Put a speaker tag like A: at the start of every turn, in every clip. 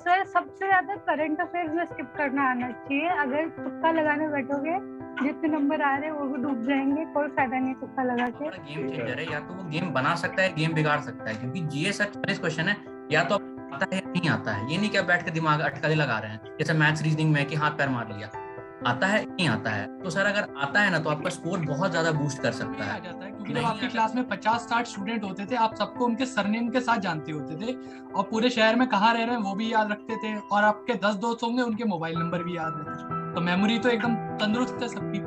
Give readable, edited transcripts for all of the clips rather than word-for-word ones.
A: Sir सबसे ज्यादा current affairs में स्किप करना आना चाहिए। अगर तुक्का लगाने बैठोगे जितने नंबर आ रहे हैं वो भी डूब जाएंगे, कोई फायदा नहीं तुक्का लगा के।
B: गेम चेंजर है, या तो वो गेम बना सकता है, गेम बिगाड़ सकता है, क्योंकि जीएस सच क्वेश्चन है, या तो आता है या नहीं आता है। ये नहीं कि आप बैठ के दिमाग अटकलें लगा रहे हैं जैसे मैथ्स रीजनिंग में कि हाथ पैर मार लिया। आता है नहीं आता है। तो सर अगर आता है ना तो आपका स्कोर बहुत ज्यादा बूस्ट कर सकता है।
C: आ जाता है क्योंकि जब आपकी क्लास में 50-60 स्टूडेंट होते थे, आप सबको उनके सरनेम के साथ जानते होते थे और पूरे शहर में कहाँ रह रहे हैं वो भी याद रखते थे, और आपके 10 दोस्त होंगे उनके मोबाइल नंबर भी याद रहते थे, तो मेमोरी तो एकदम तंदुरुस्त है सबकी।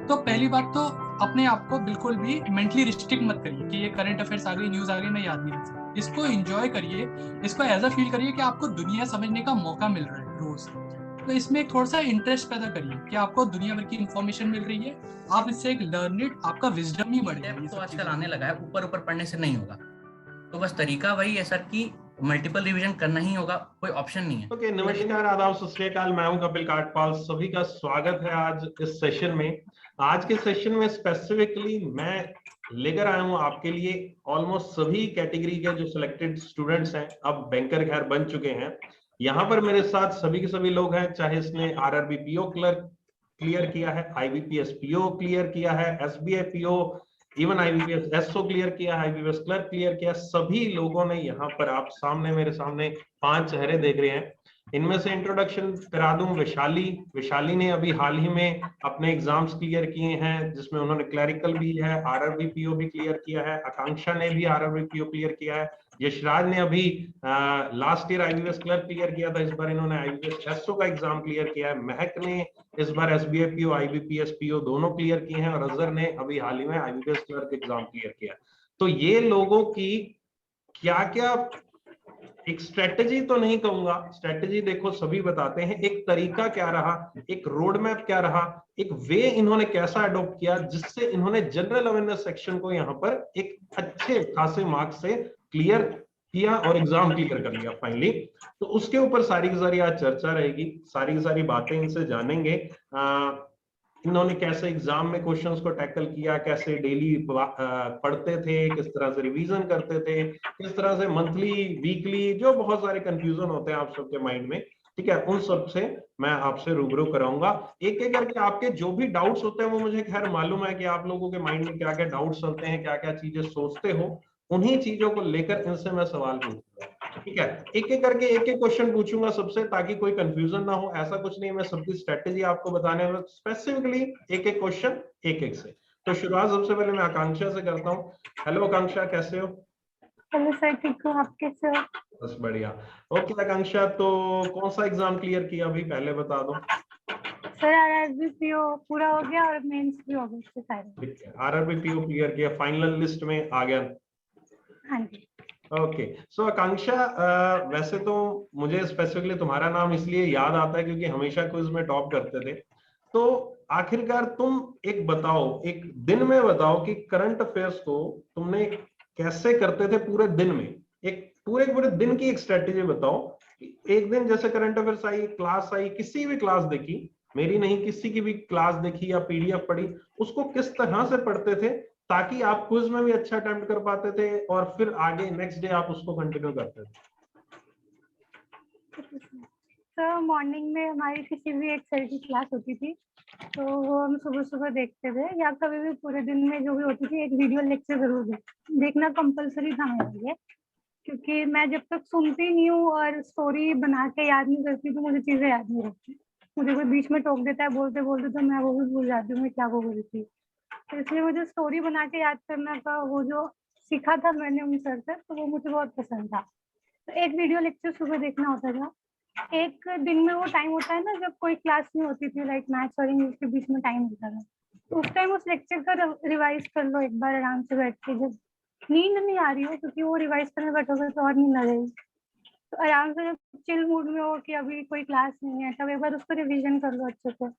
C: तो पहली बात तो अपने आप को बिल्कुल भी मेंटली रिस्ट्रिक्ट मत करिए कि ये करंट अफेयर्स आ गई, न्यूज आ गई, मैं याद नहीं रख सकता। इसको एंजॉय करिए, इसको एज अ फील करिए कि आपको दुनिया समझने का मौका मिल रहा है रोज। तो इसमें एक थोड़ा सा इंटरेस्ट पैदा करिए कि आपको दुनिया भर की इंफॉर्मेशन मिल रही है, आप इससे एक लर्निड, आपका विजडम ही बढ़ेगा। ये
B: तो आजकल आने लगा है, ऊपर ऊपर पढ़ने से नहीं होगा। तो बस तरीका वही है सर कि मल्टीपल रिवीजन करना ही होगा, कोई ऑप्शन नहीं है।
D: ओके, नमस्कार, आदाब, सत श्री अकाल। मैं हूं कपिल काटपाल। सभी का स्वागत है आज इस सेशन में। आज के सेशन में स्पेसिफिकली मैं लेकर आया हूं आपके लिए ऑलमोस्ट सभी कैटेगरी के जो सिलेक्टेड स्टूडेंट्स हैं, अब बैंकर खैर बन चुके हैं। यहाँ पर मेरे साथ सभी के सभी लोग हैं, चाहे इसने आरआरबी पीओ क्लियर किया है, आईबीपीएस पीओ क्लियर किया है, SBI PO, even IBPS SO clear किया, आईबीपीएस क्लर्क क्लियर किया। सभी लोगों ने यहाँ पर आप सामने मेरे सामने 5 चेहरे देख रहे हैं। इनमें से इंट्रोडक्शन करा दूं, विशाली ने अभी हाल ही में अपने एग्जाम्स क्लियर किए हैं, जिसमें उन्होंने क्लरिकल भी है, आरआरबी पीओ भी क्लियर किया है। आकांक्षा ने भी आरआरबी पीओ क्लियर किया है। यशराज ने अभी last year IBPS clerk clear किया था, इस बार इन्होंने आईबीपीएस एसओ का एग्जाम क्लियर किया है। महक ने इस बार एसबीआई पीओ, आईबीपीएस पीओ दोनों क्लियर किए हैं, और अजहर ने अभी हाल ही में आईबीपीएस क्लर्क एग्जाम क्लियर किया। तो ये लोगों की क्या क्या, एक स्ट्रेटेजी तो नहीं कहूंगा, स्ट्रेटेजी देखो सभी बताते हैं, एक तरीका क्या रहा, एक रोड मैप क्या रहा, एक वे इन्होंने कैसा अडॉप्ट किया, जिससे इन्होंने जनरल अवेयरनेस सेक्शन को यहाँ पर एक अच्छे खासे मार्क्स से क्लियर किया और एग्जाम क्लियर कर लिया फाइनली। तो उसके ऊपर सारी की सारी आज चर्चा रहेगी, सारी की सारी बातें इनसे जानेंगे। इन्होंने कैसे एग्जाम में क्वेश्चंस को टैकल किया, कैसे डेली पढ़ते थे, किस तरह से रिवीजन करते थे, किस तरह से मंथली, वीकली, जो बहुत सारे कंफ्यूजन होते हैं आप सबके माइंड में, ठीक है, उन सब से मैं आपसे रूबरू कराऊंगा। एक एक करके आपके जो भी डाउट्स होते हैं वो मुझे खैर मालूम है कि आप लोगों के माइंड में क्या क्या डाउट्स चलते हैं, क्या क्या चीजें सोचते हो, उन्हीं चीजों को लेकर इनसे मैं सवाल पूछूंगा। ठीक है, एक एक करके एक एक क्वेश्चन पूछूंगा सबसे, ताकि कोई कंफ्यूजन ना हो। ऐसा कुछ नहीं है, मैं सबकी स्ट्रेटेजी आपको बताने में स्पेसिफिकली एक एक क्वेश्चन एक एक से। तो शुरुआत सबसे पहले मैं आकांक्षा से करता हूँ। हेलो आकांक्षा, कैसे हो?
A: हेलो सर, ठीक हूँ, आप कैसे हो?
D: बस बढ़िया। ओके आकांक्षा, तो कौन सा एग्जाम क्लियर किया अभी, पहले बता दो।
A: सर आरआरबी पीओ पूरा हो गया और मेंस भी हो गए थे सारे।
D: ठीक है, आरआरबी पीओ क्लियर किया, फाइनल लिस्ट में आ गया।
A: हाँ जी।
D: ओके, सो आकांक्षा, वैसे तो मुझे स्पेसिफिकली तुम्हारा नाम इसलिए याद आता है क्योंकि हमेशा क्विज में टॉप करते थे। तो आखिरकार तुम एक बताओ, एक दिन में बताओ कि करंट अफेयर्स को तुमने कैसे करते थे पूरे दिन में। एक पूरे पूरे दिन की एक स्ट्रेटेजी बताओ। एक दिन जैसे करंट अफेयर्स आई, क्लास आई, किसी भी क्लास देखी, मेरी नहीं किसी की भी क्लास देखी या पीडीएफ पढ़ी, उसको किस तरह से पढ़ते थे ताकि आप क्विज में भी अच्छा अटेम्प्ट कर पाते थे और फिर आगे नेक्स्ट डे आप उसको कंटिन्यू करते थे।
A: तो मॉर्निंग में हमारी किसी भी एक सर की क्लास होती थी, तो वो हम सुबह सुबह देखते थे, या कभी भी पूरे दिन में जो भी होती थी एक वीडियो लेक्चर जरूर देखना कंपलसरी था मेरे लिए, क्योंकि मैं जब तक सुनती नहीं हूँ और स्टोरी बना के याद नहीं करती तो मुझे चीजें याद नहीं रहती। मुझे कोई बीच में टोक देता है बोलते बोलते तो मैं वो भी भूल जाती हूँ मैं क्या बोल रही थी। तो इसलिए मुझे स्टोरी बना के याद करना का वो जो सीखा था मैंने उन सर से, तो वो मुझे बहुत पसंद था। तो एक वीडियो लेक्चर सुबह देखना होता था। एक दिन में वो टाइम होता है ना जब कोई क्लास नहीं होती थी, लाइक मैथ्स और इंग्लिश के बीच में टाइम होता था, तो उस टाइम उस लेक्चर का रिवाइज कर लो एक बार आराम से बैठ के। जब नींद नहीं आ रही हो, क्योंकि वो रिवाइज करने बैठोगे तो और नींद आ जाएगी, तो आराम से जब चिल मूड में हो कि अभी कोई क्लास नहीं है, तब एक बार उसको रिवीजन कर लो अच्छे से।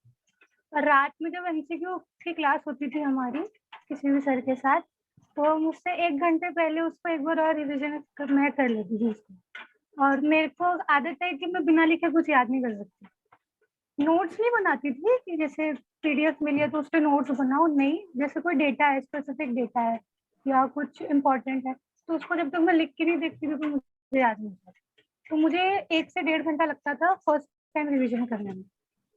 A: और रात में जब एमसीक्यू की क्लास होती थी हमारी किसी भी सर के साथ, तो मुझसे 1 घंटे पहले उसको एक बार और रिविजन मैं कर लेती थी उसको। और मेरे को आदत है कि मैं बिना लिखे कुछ याद नहीं कर सकती। नोट्स नहीं बनाती थी कि जैसे पीडीएफ मिली है तो उस पर नोट्स बनाओ, नहीं, जैसे कोई डेटा है, स्पेसिफिक डेटा है या कुछ इम्पोर्टेंट है, तो उसको जब तक मैं लिख के नहीं देखती थी तो मुझे याद नहीं होता। तो मुझे 1 से 1.5 घंटा लगता था फर्स्ट टाइम रिवीजन करने में।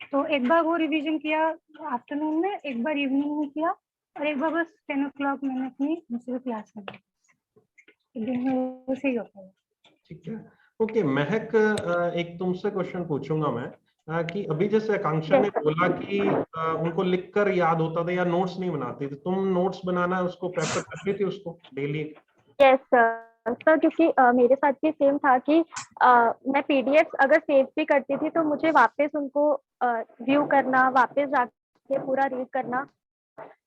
A: तो एक बार वो रिवीजन किया आफ्टरनून में, एक बार इवनिंग में किया, और एक बार बस 10 o'clock मैंने अपनी दूसरी क्लास में दी। दिन में वो सही होता है।
D: ठीक है, ओके महक, एक तुमसे क्वेश्चन पूछूंगा मैं कि अभी जैसे आकांक्षा ने बोला कि उनको लिखकर याद होता था या नोट्स नहीं बनाती थी, तुम नोट्स बनाना उसको प्रेफर करती थी उसको डेली?
E: यस सर, क्योंकि मेरे साथ भी सेम था कि मैं पीडीएफ अगर सेव भी करती थी तो मुझे वापस उनको व्यू करना, वापस जाके पूरा रीड करना,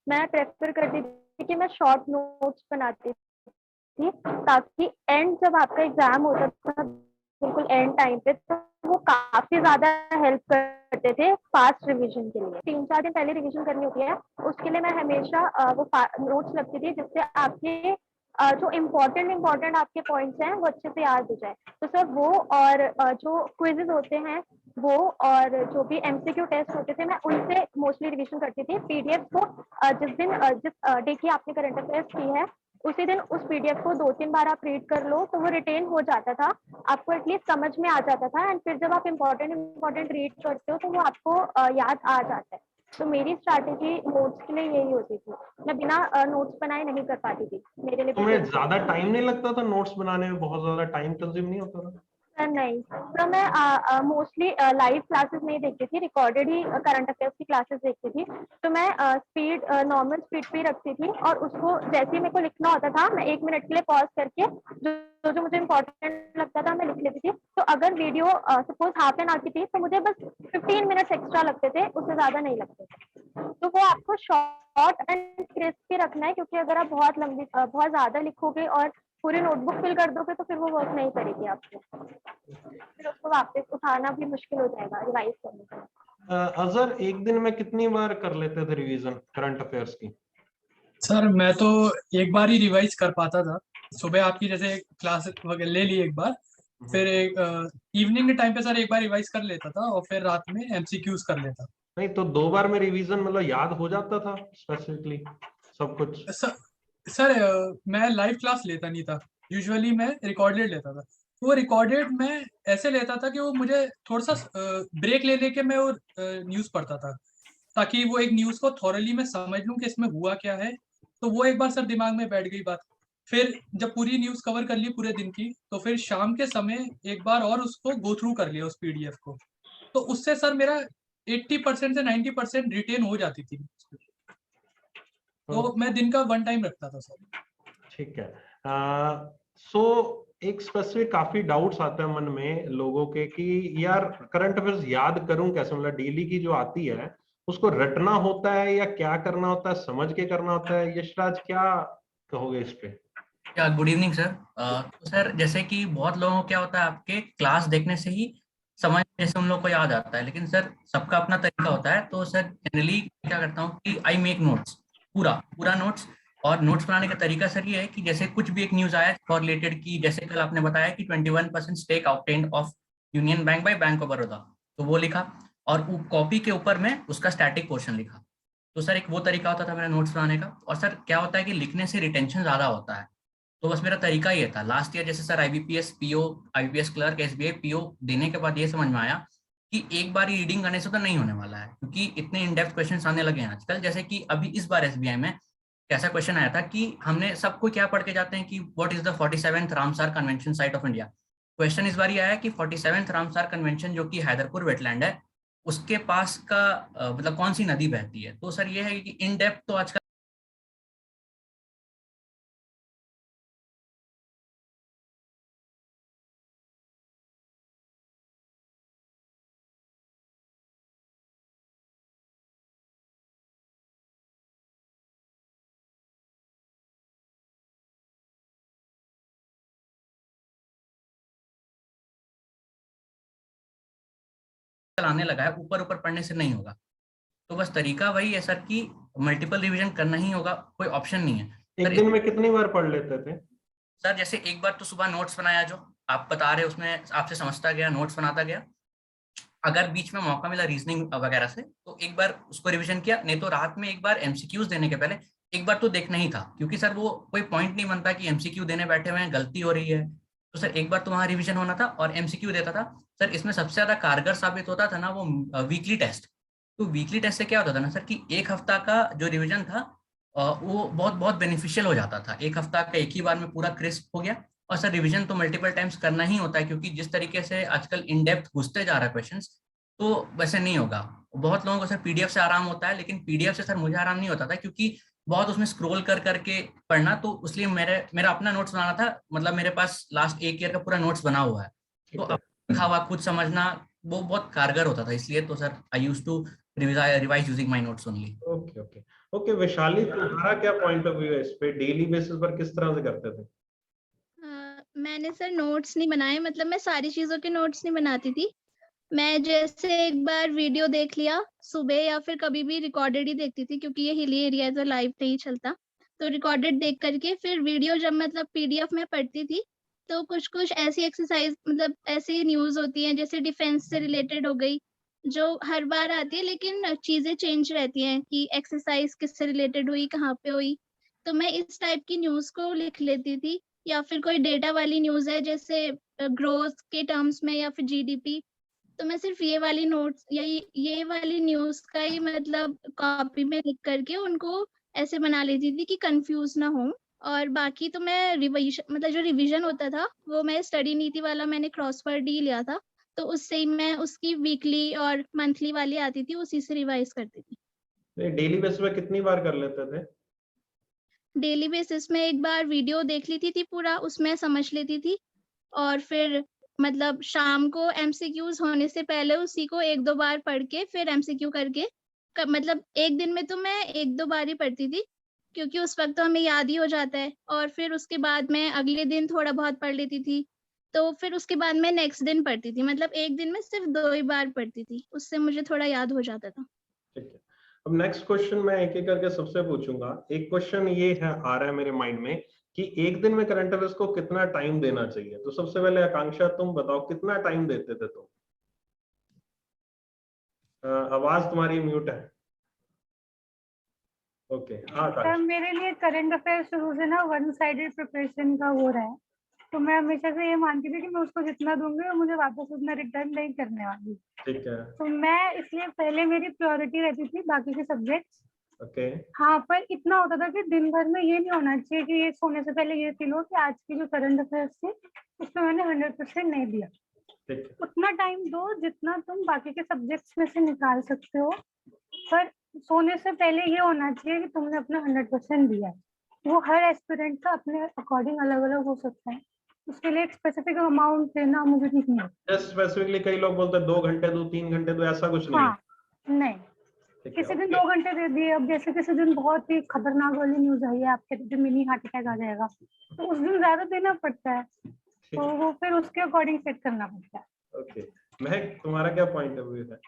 E: मैं प्रेफर करती थी कि मैं शॉर्ट नोट्स बनाती थी, ताकि एंड जब आपका एग्जाम होता था बिल्कुल एंड टाइम पे, तो वो काफी ज्यादा हेल्प करते थे फास्ट रिवीजन के लिए। 3-4 दिन पहले रिवीजन करनी होती है, उसके लिए मैं हमेशा वो नोट्स लगती थी, जिससे आपके जो इम्पोर्टेंट आपके पॉइंट्स हैं वो अच्छे से याद हो जाए। तो सर वो और जो क्विजेज होते हैं वो, और जो भी एमसीक्यू टेस्ट होते थे, मैं उनसे मोस्टली रिवीजन करती थी। पीडीएफ को जिस डे की आपने करंट अफेयर्स की है, उसी दिन उस पीडीएफ को 2-3 बार आप रीड कर लो तो वो रिटेन हो जाता था, आपको एटलीस्ट समझ में आ जाता था। एंड फिर जब आप इम्पोर्टेंट रीड करते हो तो वो आपको याद आ जाता है। तो मेरी स्ट्रैटेजी नोट्स के लिए यही होती थी, मैं बिना नोट्स बनाए नहीं कर पाती थी। मेरे लिए
D: तुम्हें ज्यादा टाइम नहीं लगता था नोट्स बनाने में? बहुत ज्यादा टाइम कंज्यूम नहीं होता था?
E: नहीं, तो मैं मोस्टली लाइव क्लासेस नहीं देखती थी, रिकॉर्डेड ही करंट अफेयर्स की क्लासेस देखती थी। तो मैं स्पीड नॉर्मल स्पीड पे रखती थी, और उसको जैसे ही मेरे को लिखना होता था मैं 1 मिनट के लिए पॉज करके जो मुझे इम्पोर्टेंट लगता था मैं लिख लेती थी। तो अगर video suppose half an hour की थी तो मुझे बस 15 मिनट्स एक्स्ट्रा लगते थे, उससे ज्यादा नहीं लगते थे। तो वो आपको शॉर्ट एंड क्रिस्प ही रखना है, क्योंकि अगर आप बहुत ज्यादा लिखोगे और पूरी नोटबुक फिल कर दोगे तो फिर वो वर्क नहीं करेगी आपको, फिर उसको वापस उठाना भी मुश्किल हो जाएगा रिवाइज करने के लिए।
D: अजहर, एक दिन में कितनी बार कर लेते थे रिवीजन करंट अफेयर्स की?
C: सर मैं तो एक बार ही रिवाइज कर पाता था। सुबह आपकी जैसे क्लास वगैरह ले ली एक बार, फिर एक इवनिंग के टाइम पे सर एक बार रिवाइज कर लेता था, और फिर रात में एमसीक्यूज कर लेता।
D: नहीं तो 2 बार में रिवीजन मतलब याद हो जाता था स्पेसिफिकली सब कुछ?
C: सर मैं लाइव क्लास लेता नहीं था, यूजुअली मैं रिकॉर्डेड लेता था। वो रिकॉर्डेड मैं ऐसे लेता था कि वो मुझे थोड़ा सा ब्रेक ले लेके मैं वो न्यूज़ पढ़ता था, ताकि वो एक न्यूज़ को थॉरली मैं समझ लूं कि इसमें हुआ क्या है। तो वो एक बार सर दिमाग में बैठ गई बात। फिर जब पूरी न्यूज़ कवर कर ली पूरे दिन की, तो फिर शाम के समय एक बार और उसको गो थ्रू कर लिया उस पीडीएफ को। तो उससे सर मेरा 80% से 90% रिटेन हो जाती थी। तो मैं दिन का 1 टाइम रखता था सर।
D: ठीक है। सो एक स्पेसिफिक काफी डाउट्स आते हैं मन में लोगों के कि यार करंट अफेयर्स याद करूं कैसे, मतलब डेली की जो आती है उसको रटना होता है या क्या करना होता है, समझ के करना होता है? यशराज, क्या कहोगे इस पे?
B: Good evening sir. तो सर जैसे कि बहुत लोगों को क्या होता है, आपके क्लास देखने से ही समझ जैसे उन लोगों को याद आता है, लेकिन सर सबका अपना तरीका होता है। तो सर जनरली क्या करता हूँ कि आई मेक नोट्स, पूरा पूरा नोट्स। और नोट्स बनाने का तरीका सर ये है कि जैसे कुछ भी एक न्यूज आया फॉर रिलेटेड की, जैसे कल आपने बताया कि 21% stake obtained of union bank by bank of Baroda, तो वो लिखा, और कॉपी के ऊपर में उसका स्टैटिक पोर्शन लिखा। तो सर एक वो तरीका होता था मेरा नोट्स बनाने का। और सर क्या होता है कि लिखने से रिटेंशन ज्यादा होता है, तो बस मेरा तरीका ये था। लास्ट ईयर जैसे sir IBPS PO, IBPS clerk, SBI PO देने के बाद ये समझ में आया कि एक बार ही रीडिंग करने से तो नहीं होने वाला है, क्योंकि इतने इन डेप्थ क्वेश्चन आने लगे हैं आजकल। जैसे कि अभी इस बार एसबीआई में कैसा क्वेश्चन आया था कि हमने सबको क्या पढ़ के जाते हैं कि what is the 47th Ramsar convention site of India. Question इस बार ही आया कि 47th रामसार कन्वेंशन जो कि हैदरपुर वेटलैंड है, उसके पास का मतलब कौन सी नदी बहती है। तो सर ये है कि इन डेप्थ तो आजकल आने लगा है, ऊपर ऊपर पढ़ने से नहीं होगा। तो बस तरीका वही है सर कि मल्टीपल रिवीजन करना ही होगा, कोई ऑप्शन नहीं है।
D: एक दिन में कितनी बार पढ़ लेते थे?
B: सर जैसे एक बार तो सुबह नोट्स बनाया, जो आप बता रहे उसमें आपसे समझता गया, नोट्स बनाता गया। अगर बीच में मौका मिला रीजनिंग वगैरह से तो एक बार उसको रिवीजन किया, नहीं तो रात में एक बार एमसीक्यूज देने के पहले एक बार तो देखना ही था, क्योंकि सर वो कोई पॉइंट नहीं बनता कि एमसीक्यू देने बैठे हुए हैं, गलती हो रही है, तो सर एक बार तो वहाँ रिवीजन होना था और एमसीक्यू देता था। सर इसमें सबसे ज्यादा कारगर साबित होता था ना वो वीकली टेस्ट। तो वीकली टेस्ट से क्या होता था ना सर कि एक हफ्ता का जो रिवीजन था वो बहुत बहुत बेनिफिशियल हो जाता था। एक हफ्ता का एक ही बार में पूरा क्रिस्प हो गया। और सर रिवीजन तो मल्टीपल टाइम्स करना ही होता है, क्योंकि जिस तरीके से आजकल इन डेप्थ घुसते जा रहा है क्वेश्चंस, तो वैसे नहीं होगा। बहुत लोगों को सर पीडीएफ से आराम होता है, लेकिन पीडीएफ से सर मुझे आराम नहीं होता था, क्योंकि बहुत उसमें स्क्रॉल कर करके पढ़ना। तो इसलिए मेरा अपना नोट्स बनाना था, मतलब मेरे पास लास्ट एक ईयर का पूरा नोट्स बना हुआ है। तो अब लिखा हुआ खुद समझना वो बहुत कारगर होता था। इसलिए तो sir I used to revise using my notes only.
D: Okay okay okay. Vaishali, तुम्हारा क्या पॉइंट ऑफ व्यू है इस पे? डेली बेसिस पर किस तरह से करते थे?
F: मैंने सर नोट्स नहीं बनाए, मतलब मैं सारी चीजों के नोट्स नहीं बनाती थी। मैं जैसे एक बार वीडियो देख लिया सुबह, या फिर कभी भी रिकॉर्डेड ही देखती थी, क्योंकि ये हिली एरिया है तो लाइव नहीं चलता। तो रिकॉर्डेड देख करके फिर वीडियो जब मतलब पीडीएफ में पढ़ती थी, तो कुछ कुछ ऐसी एक्सरसाइज, मतलब ऐसी न्यूज होती हैं जैसे डिफेंस से रिलेटेड हो गई, जो हर बार आती है लेकिन चीजें चेंज रहती हैं कि एक्सरसाइज किससे रिलेटेड हुई, कहाँ पे हुई। तो मैं इस टाइप की न्यूज को लिख लेती थी। या फिर कोई डेटा वाली न्यूज है जैसे ग्रोथ के टर्म्स में या फिर जीडीपी, तो मैं सिर्फ ये वाली नोट्स या ये वाली न्यूज का ही मतलब कॉपी में लिख करके उनको ऐसे बना लेती थी कि कंफ्यूज ना हो। और बाकी तो मैं रिवीजन, मतलब जो रिवीजन होता था वो मैं स्टडी नीति वाला मैंने क्रॉसवर्ड ही लिया था, तो उससे ही मैं उसकी वीकली और मंथली वाली आती थी, उसी से रिवाइज करती थी।
D: डेली बेसिस पे कितनी बार कर लेते थे?
F: डेली बेसिस में एक बार वीडियो देख लेती थी पूरा, उसमें समझ लेती थी। और फिर मतलब शाम को एमसीक्यूज होने से पहले उसी को एक दो बार पढ़ के फिर एमसीक्यू करके मतलब एक दिन में तो मैं एक दो बार ही पढ़ती थी, क्योंकि उस वक्त तो हमें याद ही हो जाता है। और फिर उसके बाद मैं अगले दिन थोड़ा बहुत पढ़ लेती थी, तो फिर उसके बाद मैं नेक्स्ट दिन पढ़ती थी। मतलब एक दिन में सिर्फ 2 ही बार पढ़ती थी, उससे मुझे थोड़ा याद हो जाता था।
D: ठीक है। अब नेक्स्ट क्वेश्चन मैं एक एक करके सबसे पूछूंगा। एक क्वेश्चन ये है, आ रहा है मेरे माइंड में कि एक दिन में करंट अफेयर्स को कितना टाइम देना चाहिए। तो सबसे पहले आकांक्षा, तुम बताओ कितना टाइम देते थे तुम? आवाज तुम्हारी म्यूट है। ओके, हाँ
A: सर
D: आकांक्षा।
A: मेरे लिए करंट अफेयर शुरू से ना वन साइडेड प्रिपरेशन का हो रहा है। तो मैं हमेशा से ये मानती थी कि मैं उसको जितना दूंगी वो मुझे वापस उतना रिटर्न नहीं करने वाली।
D: ठीक है।
A: तो मैं इसलिए पहले मेरी प्रायोरिटी रहती थी बाकी के सब्जेक्ट्स।
D: ओके।
A: हाँ, पर इतना होता था कि दिन भर में ये नहीं होना चाहिए कि ये सोने से पहले ये फील हो कि आज की जो करंट अफेयर्स थी उसमें मैंने 100% नहीं दिया।
D: ठीक है।
A: उतना टाइम दो जितना तुम बाकी के सब्जेक्ट्स में से निकाल सकते हो, पर सोने से पहले ये होना चाहिए कि तुमने अपना 100% दिया है। वो हर एस्पिरेंट का अपने अकॉर्डिंग अलग अलग हो सकता है, उसके लिए एक स्पेसिफिक अमाउंट देना मुझे ठीक नहीं लगता।
D: जस्ट स्पेसिफिकली कई लोग बोलते हैं 2 घंटे दो, 3 घंटे दो, ऐसा कुछ नहीं।
A: हाँ, नहीं,
D: ठीक है।
A: किसी दिन 2 घंटे दे दिए। अब जैसे किसी दिन बहुत ही खतरनाक वाली न्यूज आई है, आपके तो मिनी हार्ट अटैक आ जाएगा, तो उस दिन ज्यादा देना पड़ता है। तो वो फिर उसके अकॉर्डिंग सेट करना पड़ता है।
D: ओके, महक तुम्हारा क्या पॉइंट ऑफ व्यू है?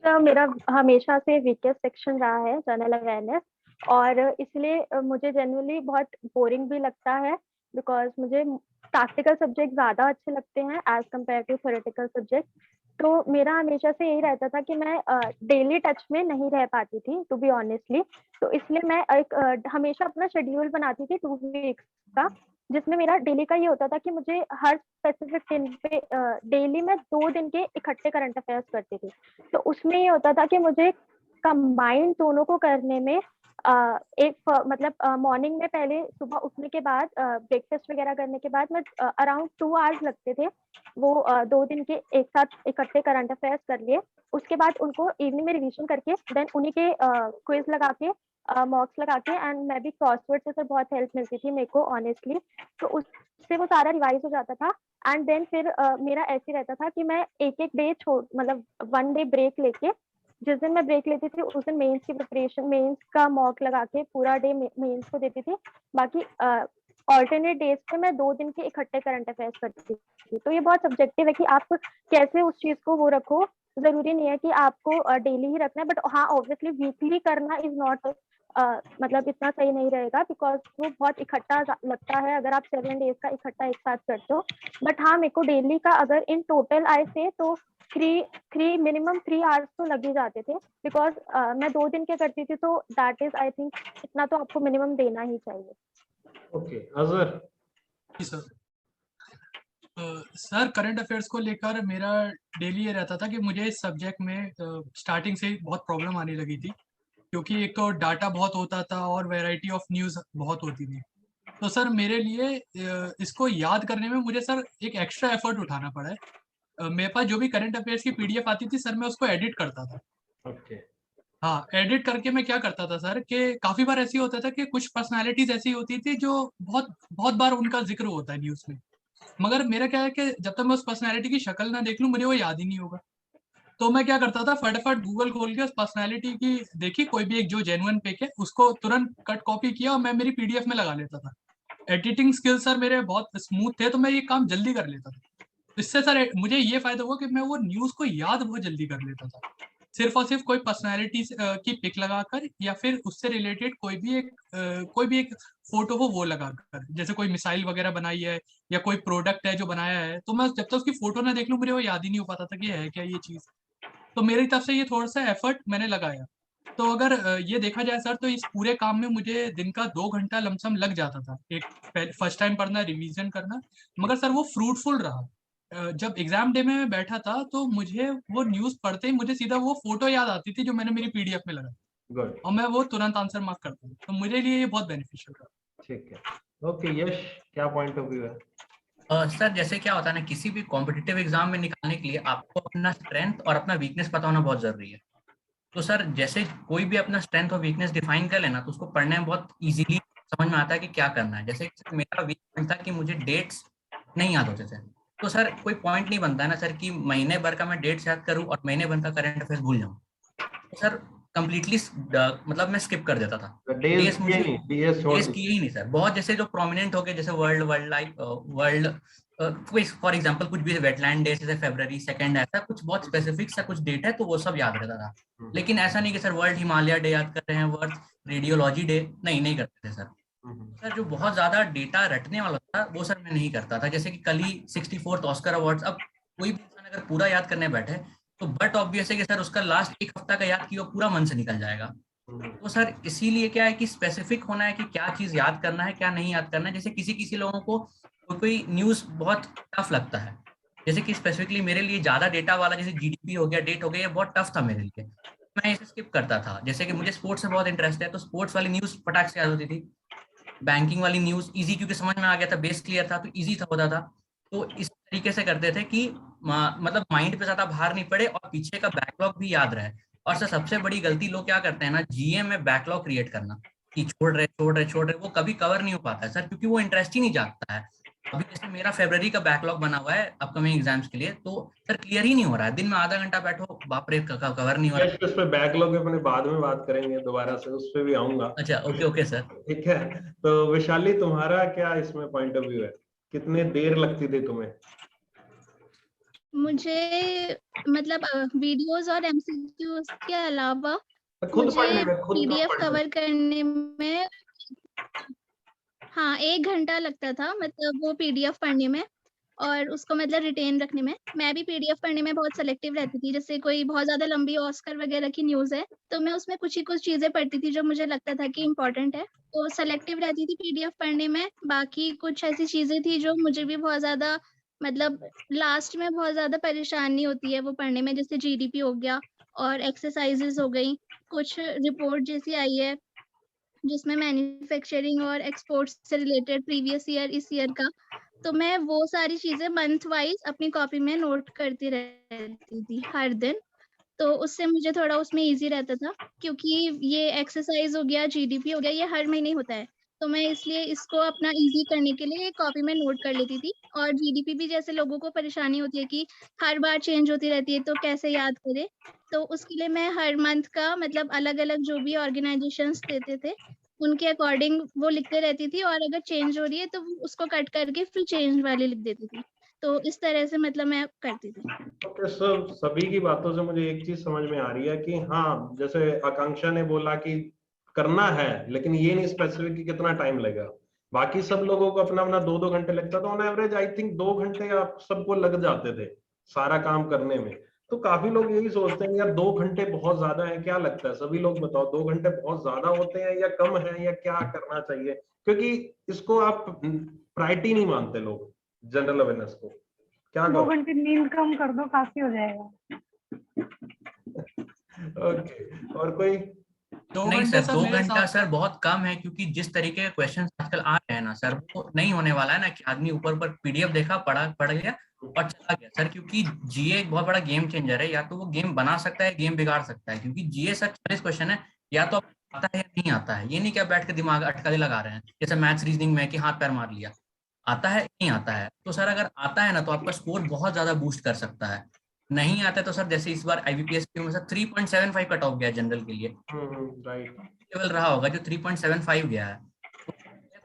E: तो मेरा हमेशा से वीकेस्ट सेक्शन रहा है जनरल अवेयरनेस, और इसलिए मुझे जनरली बहुत बोरिंग भी लगता है, बिकॉज मुझे प्रैक्टिकल सब्जेक्ट ज़्यादा अच्छे लगते हैं as compare to theoretical subject. तो मेरा हमेशा से यही रहता था कि मैं डेली टच में नहीं रह पाती थी, टू बी ऑनेस्टली। तो इसलिए मैं एक हमेशा अपना शेड्यूल बनाती थी 2 वीक्स का, जिसमें मेरा डेली का ये होता था कि मुझे हर स्पेसिफिक दिन पे डेली में 2 दिन के इकट्ठे करंट अफेयर्स करती थी। तो उसमें ये होता था कि मुझे कंबाइन दोनों को करने में एक मतलब मॉर्निंग में पहले सुबह उठने के बाद ब्रेकफास्ट वगैरह करने के बाद मैं अराउंड 2 आवर्स लगते थे वो 2 दिन के एक साथ इकट्ठे करंट अफेयर्स कर लिए। उसके बाद उनको इवनिंग में रिवीजन करके देन उन्हीं के क्विज लगा के मॉक्स लगा के, एंड मैं भी क्रॉसवर्ड से सर बहुत हेल्प मिलती थी मेरे को ऑनेस्टली। तो उससे वो सारा रिवाइज हो जाता था। एंड देन फिर मेरा ऐसे रहता था कि मैं एक एक डे छोड़, मतलब 1 डे ब्रेक लेके, जिस दिन मैं ब्रेक लेती थी उस दिन मेंस की प्रिपरेशन, मेंस का मॉक लगा के पूरा डे मेंस को देती थी। बाकी ऑल्टरनेट डेज पे मैं 2 दिन के इकट्ठे करंट अफेयर्स करती थी। तो ये बहुत सब्जेक्टिव है कि आप कैसे उस चीज को वो रखो। जरूरी नहीं है कि आपको डेली ही रखना है, बट हाँ ऑब्वियसली वीकली करना इज नॉट मतलब इतना सही नहीं रहेगा, बिकॉज वो बहुत इकट्ठा लगता है अगर आप 7 डेज का इकट्ठा एक साथ करते हो। बट हाँ, मेरे को डेली का अगर इन टोटल आए से तो मिनिमम 3 आवर्स तो लग ही जाते थे, बिकॉज मैं 2 दिन के करती थी। तो दैट इज आई थिंक इतना तो आपको मिनिमम देना ही चाहिए।
D: ओके, अजहर।
C: जी सर। सर करंट अफेयर्स को लेकर मेरा डेली ये रहता था कि मुझे इस सब्जेक्ट में स्टार्टिंग से ही बहुत प्रॉब्लम आने लगी थी, क्योंकि एक तो डाटा बहुत होता था और वैरायटी ऑफ न्यूज़ बहुत होती थी। तो सर मेरे लिए इसको याद करने में मुझे सर एक एक्स्ट्रा एफर्ट उठाना पड़ा है। मेरे पास जो भी करंट अफेयर्स की पीडीएफ आती थी सर, मैं उसको एडिट करता था।
D: ओके।
C: हाँ, एडिट करके मैं क्या करता था सर कि काफी बार ऐसी होता था कि कुछ पर्सनालिटीज ऐसी होती थी जो बहुत बहुत बार उनका जिक्र होता है न्यूज में, मगर मेरा क्या है कि जब तक मैं उस पर्सनालिटी की शक्ल ना देख लूं मुझे वो याद ही नहीं होगा। तो मैं क्या करता था, फटाफट गूगल खोल के उस पर्सनालिटी की देखी कोई भी एक जो जेन्युइन पिक है, उसको तुरंत कट कॉपी किया और मैं मेरी पीडीएफ में लगा लेता था। एडिटिंग स्किल सर मेरे बहुत स्मूथ थे, तो मैं ये काम जल्दी कर लेता था। इससे सर मुझे ये फायदा हुआ कि मैं वो न्यूज को याद बहुत जल्दी कर लेता था, सिर्फ और सिर्फ कोई पर्सनालिटी की पिक लगाकर या फिर उससे रिलेटेड कोई भी एक फोटो हो वो लगाकर, जैसे कोई मिसाइल वगैरह बनाई है या कोई प्रोडक्ट है जो बनाया है, तो मैं जब तक उसकी फोटो ना देख लूं मुझे वो याद ही नहीं हो पाता था कि है क्या ये चीज। तो मेरी तरफ से ये थोड़ा सा एफर्ट मैंने लगाया। तो अगर ये देखा जाए सर, तो इस पूरे काम में मुझे दिन का 2 घंटा लमसम लग जाता था, एक फर्स्ट टाइम पढ़ना, रिवीजन करना। मगर सर वो फ्रूटफुल रहा। जब एग्जाम डे में मैं बैठा था तो मुझे वो न्यूज पढ़ते ही मुझे सीधा वो फोटो याद आती थी जो मैंने मेरी पीडीएफ में लगाई,
D: गुड।
C: और मैं वो तुरंत आंसर मार्क करता हूँ। तो मुझे लिए ये बहुत बेनिफिशियल रहा।
D: ठीक है। ओके यश, क्या पॉइंट ऑफ व्यू है?
B: सर जैसे क्या होता है ना, किसी भी कॉम्पिटिटिव एग्जाम में निकालने के लिए आपको अपना स्ट्रेंथ और अपना वीकनेस पता होना बहुत जरूरी है। तो सर जैसे कोई भी अपना स्ट्रेंथ और वीकनेस डिफाइन कर लेना तो उसको पढ़ने में बहुत इजीली समझ में आता है कि क्या करना है। जैसे मेरा वीक पॉइंट था कि मुझे डेट्स नहीं याद होते थे, तो सर कोई पॉइंट नहीं बनता है ना सर कि महीने भर का मैं डेट्स याद करूं और महीने भर का करंट अफेयर्स भूल जाऊं। तो सर कंप्लीटली मतलब मैं स्किप कर देता था। डेज मुझे डेज किए ही नहीं सर। बहुत जैसे जो प्रोमिनेंट हो गए, जैसे वर्ल्ड कोई फॉर एग्जांपल कुछ भी वेटलैंड डे, जैसे February 2, ऐसा कुछ बहुत स्पेसिफिक सा कुछ डेट है तो वो सब याद रहता था। लेकिन ऐसा नहीं कि सर वर्ल्ड हिमालय डे याद कर रहे हैं, वर्ल्ड रेडियोलॉजी डे नहीं करते थे सर। सर जो बहुत ज्यादा डेटा रटने वाला था वो सर मैं नहीं करता था। जैसे कि कल ही 64th ऑस्कर अवार्ड्स, अब कोई भी इंसान अगर पूरा याद करने बैठे तो बट ऑब्वियस है कि सर उसका लास्ट एक हफ्ता का याद किया पूरा मन से निकल जाएगा। तो सर इसीलिए क्या है कि स्पेसिफिक होना है कि क्या चीज याद करना है क्या नहीं याद करना है। जैसे किसी लोगों को कोई न्यूज बहुत टफ लगता है, जैसे कि स्पेसिफिकली मेरे लिए ज्यादा डेटा वाला जैसे जीडीपी हो गया, डेट हो गया, ये बहुत टफ था मेरे लिए, मैं इसे स्किप करता था। जैसे कि मुझे स्पोर्ट्स से बहुत इंटरेस्ट है तो स्पोर्ट्स वाली न्यूज फटाक से याद होती थी। बैंकिंग वाली न्यूज इजी क्योंकि समझ में आ गया था, बेस क्लियर था तो इजी था होता था। तो इस तरीके से करते थे कि मतलब माइंड पे ज्यादा भार नहीं पड़े और पीछे का बैकलॉग भी याद रहे। और सर सबसे बड़ी गलती लोग क्या करते हैं ना, जीए में बैकलॉग क्रिएट करना कि छोड़ रहे वो कभी कवर नहीं हो पाता है सर, क्योंकि वो इंटरेस्ट ही नहीं जागता है। अभी जैसे मेरा February का बैकलॉग बना हुआ है अपकमिंग एग्जाम्स के लिए, तो सर क्लियर ही नहीं हो रहा है। दिन में आधा घंटा बैठो, बाप रे कवर नहीं हो रहा है।
D: यश, उस पे बैकलॉग अपने बाद में बात करेंगे, दोबारा से उस पे भी आऊंगा।
B: अच्छा ओके सर।
D: ठीक है, तो वैशाली तुम्हारा क्या इसमें पॉइंट ऑफ व्यू है? कितने देर लगती थी तुम्हें?
F: मुझे मतलब वीडियोस और एमसीक्यूज के अलावा
D: खुद
F: मुझे
D: पढ़ने में, खुद
F: पीडीएफ
D: पढ़ने में।
F: कवर करने में हाँ 1 घंटा लगता था, मतलब वो पीडीएफ पढ़ने में और उसको मतलब रिटेन रखने में। मैं भी पीडीएफ पढ़ने में बहुत सेलेक्टिव रहती थी। जैसे कोई बहुत ज्यादा लंबी ऑस्कर वगैरह की न्यूज है तो मैं उसमें कुछ चीजें पढ़ती थी जो मुझे लगता था कि इम्पोर्टेंट है, तो सेलेक्टिव रहती थी पीडीएफ पढ़ने में। बाकी कुछ ऐसी चीजें थी जो मुझे भी बहुत ज्यादा मतलब लास्ट में बहुत ज्यादा परेशानी होती है वो पढ़ने में, जैसे जीडीपी हो गया और एक्सरसाइजेस हो गई। कुछ रिपोर्ट जैसी आई है जिसमें मैन्युफैक्चरिंग और एक्सपोर्ट्स से रिलेटेड प्रीवियस ईयर इस ईयर का, तो मैं वो सारी चीजें मंथ वाइज अपनी कॉपी में नोट करती रहती थी हर दिन। तो उससे मुझे थोड़ा उसमें इजी रहता था, क्योंकि ये एक्सरसाइज हो गया, जीडीपी हो गया, ये हर महीने होता है। तो मैं इसलिए इसको अपना इजी करने के लिए कॉपी में नोट कर लेती थी। और जीडीपी भी जैसे लोगों को परेशानी होती है कि हर बार चेंज होती रहती है तो कैसे याद करें, तो उसके लिए मैं हर मंथ का मतलब अलग-अलग जो भी ऑर्गेनाइजेशंस देते थे उनके अकॉर्डिंग वो लिखते रहती थी, और अगर चेंज हो रही है तो उसको कट करके फिर चेंज वाली लिख देती थी। तो इस तरह से मतलब मैं करती थी।
D: ओके, सभी की बातों से मुझे एक चीज समझ में आ रही है कि हाँ, जैसे आकांक्षा ने बोला कि करना है, लेकिन ये नहीं स्पेसिफिक कि कितना टाइम लगेगा। बाकी सब लोगों को अपना अपना 2-2 घंटे लगता था, ऑन एवरेज आई थिंक 2 घंटे आप सबको लग जाते थे सारा काम करने में। तो काफी लोग यही सोचते हैं यार 2 घंटे बहुत ज्यादा है, क्या लगता है? सभी लोग बताओ, 2 घंटे बहुत ज्यादा होते हैं या कम है, या क्या करना चाहिए? क्योंकि इसको आप प्रायोरिटी नहीं मानते लोग, जनरल अवेयरनेस को। क्या
A: 2
D: करो?
A: घंटे नींद कम कर दो, काफी हो जाएगा।
D: ओके, और कोई?
C: 2
B: नहीं
C: घंटे
B: सर,
C: सर
B: 2
C: मेरे
B: घंटा
C: हिसाब
B: सर
C: से।
B: बहुत कम है, क्योंकि जिस तरीके के क्वेश्चन आजकल आ रहे हैं ना सर, वो नहीं होने वाला है ना कि आदमी ऊपर ऊपर पीडीएफ देखा, पढ़ गया और चला गया सर। क्योंकि जीए एक बहुत बड़ा गेम चेंजर है, या तो वो गेम बना सकता है, गेम बिगाड़ सकता है। क्योंकि जीए सर 40 क्वेश्चन है, या तो आपको आता है या नहीं आता है। ये नहीं कि आप बैठ के दिमाग अटकलें लगा रहे हैं, जैसे मैथ्स रीजनिंग में कि हाथ पैर मार लिया। आता है नहीं आता है। तो सर अगर आता है ना तो आपका स्कोर बहुत ज्यादा बूस्ट कर सकता है। नहीं आता है तो सर जैसे इस बार आईबीपीएस में सर 3.75 कट ऑफ गया जनरल के लिए,
D: राइट।
B: लेवल रहा होगा जो 3.75 गया है,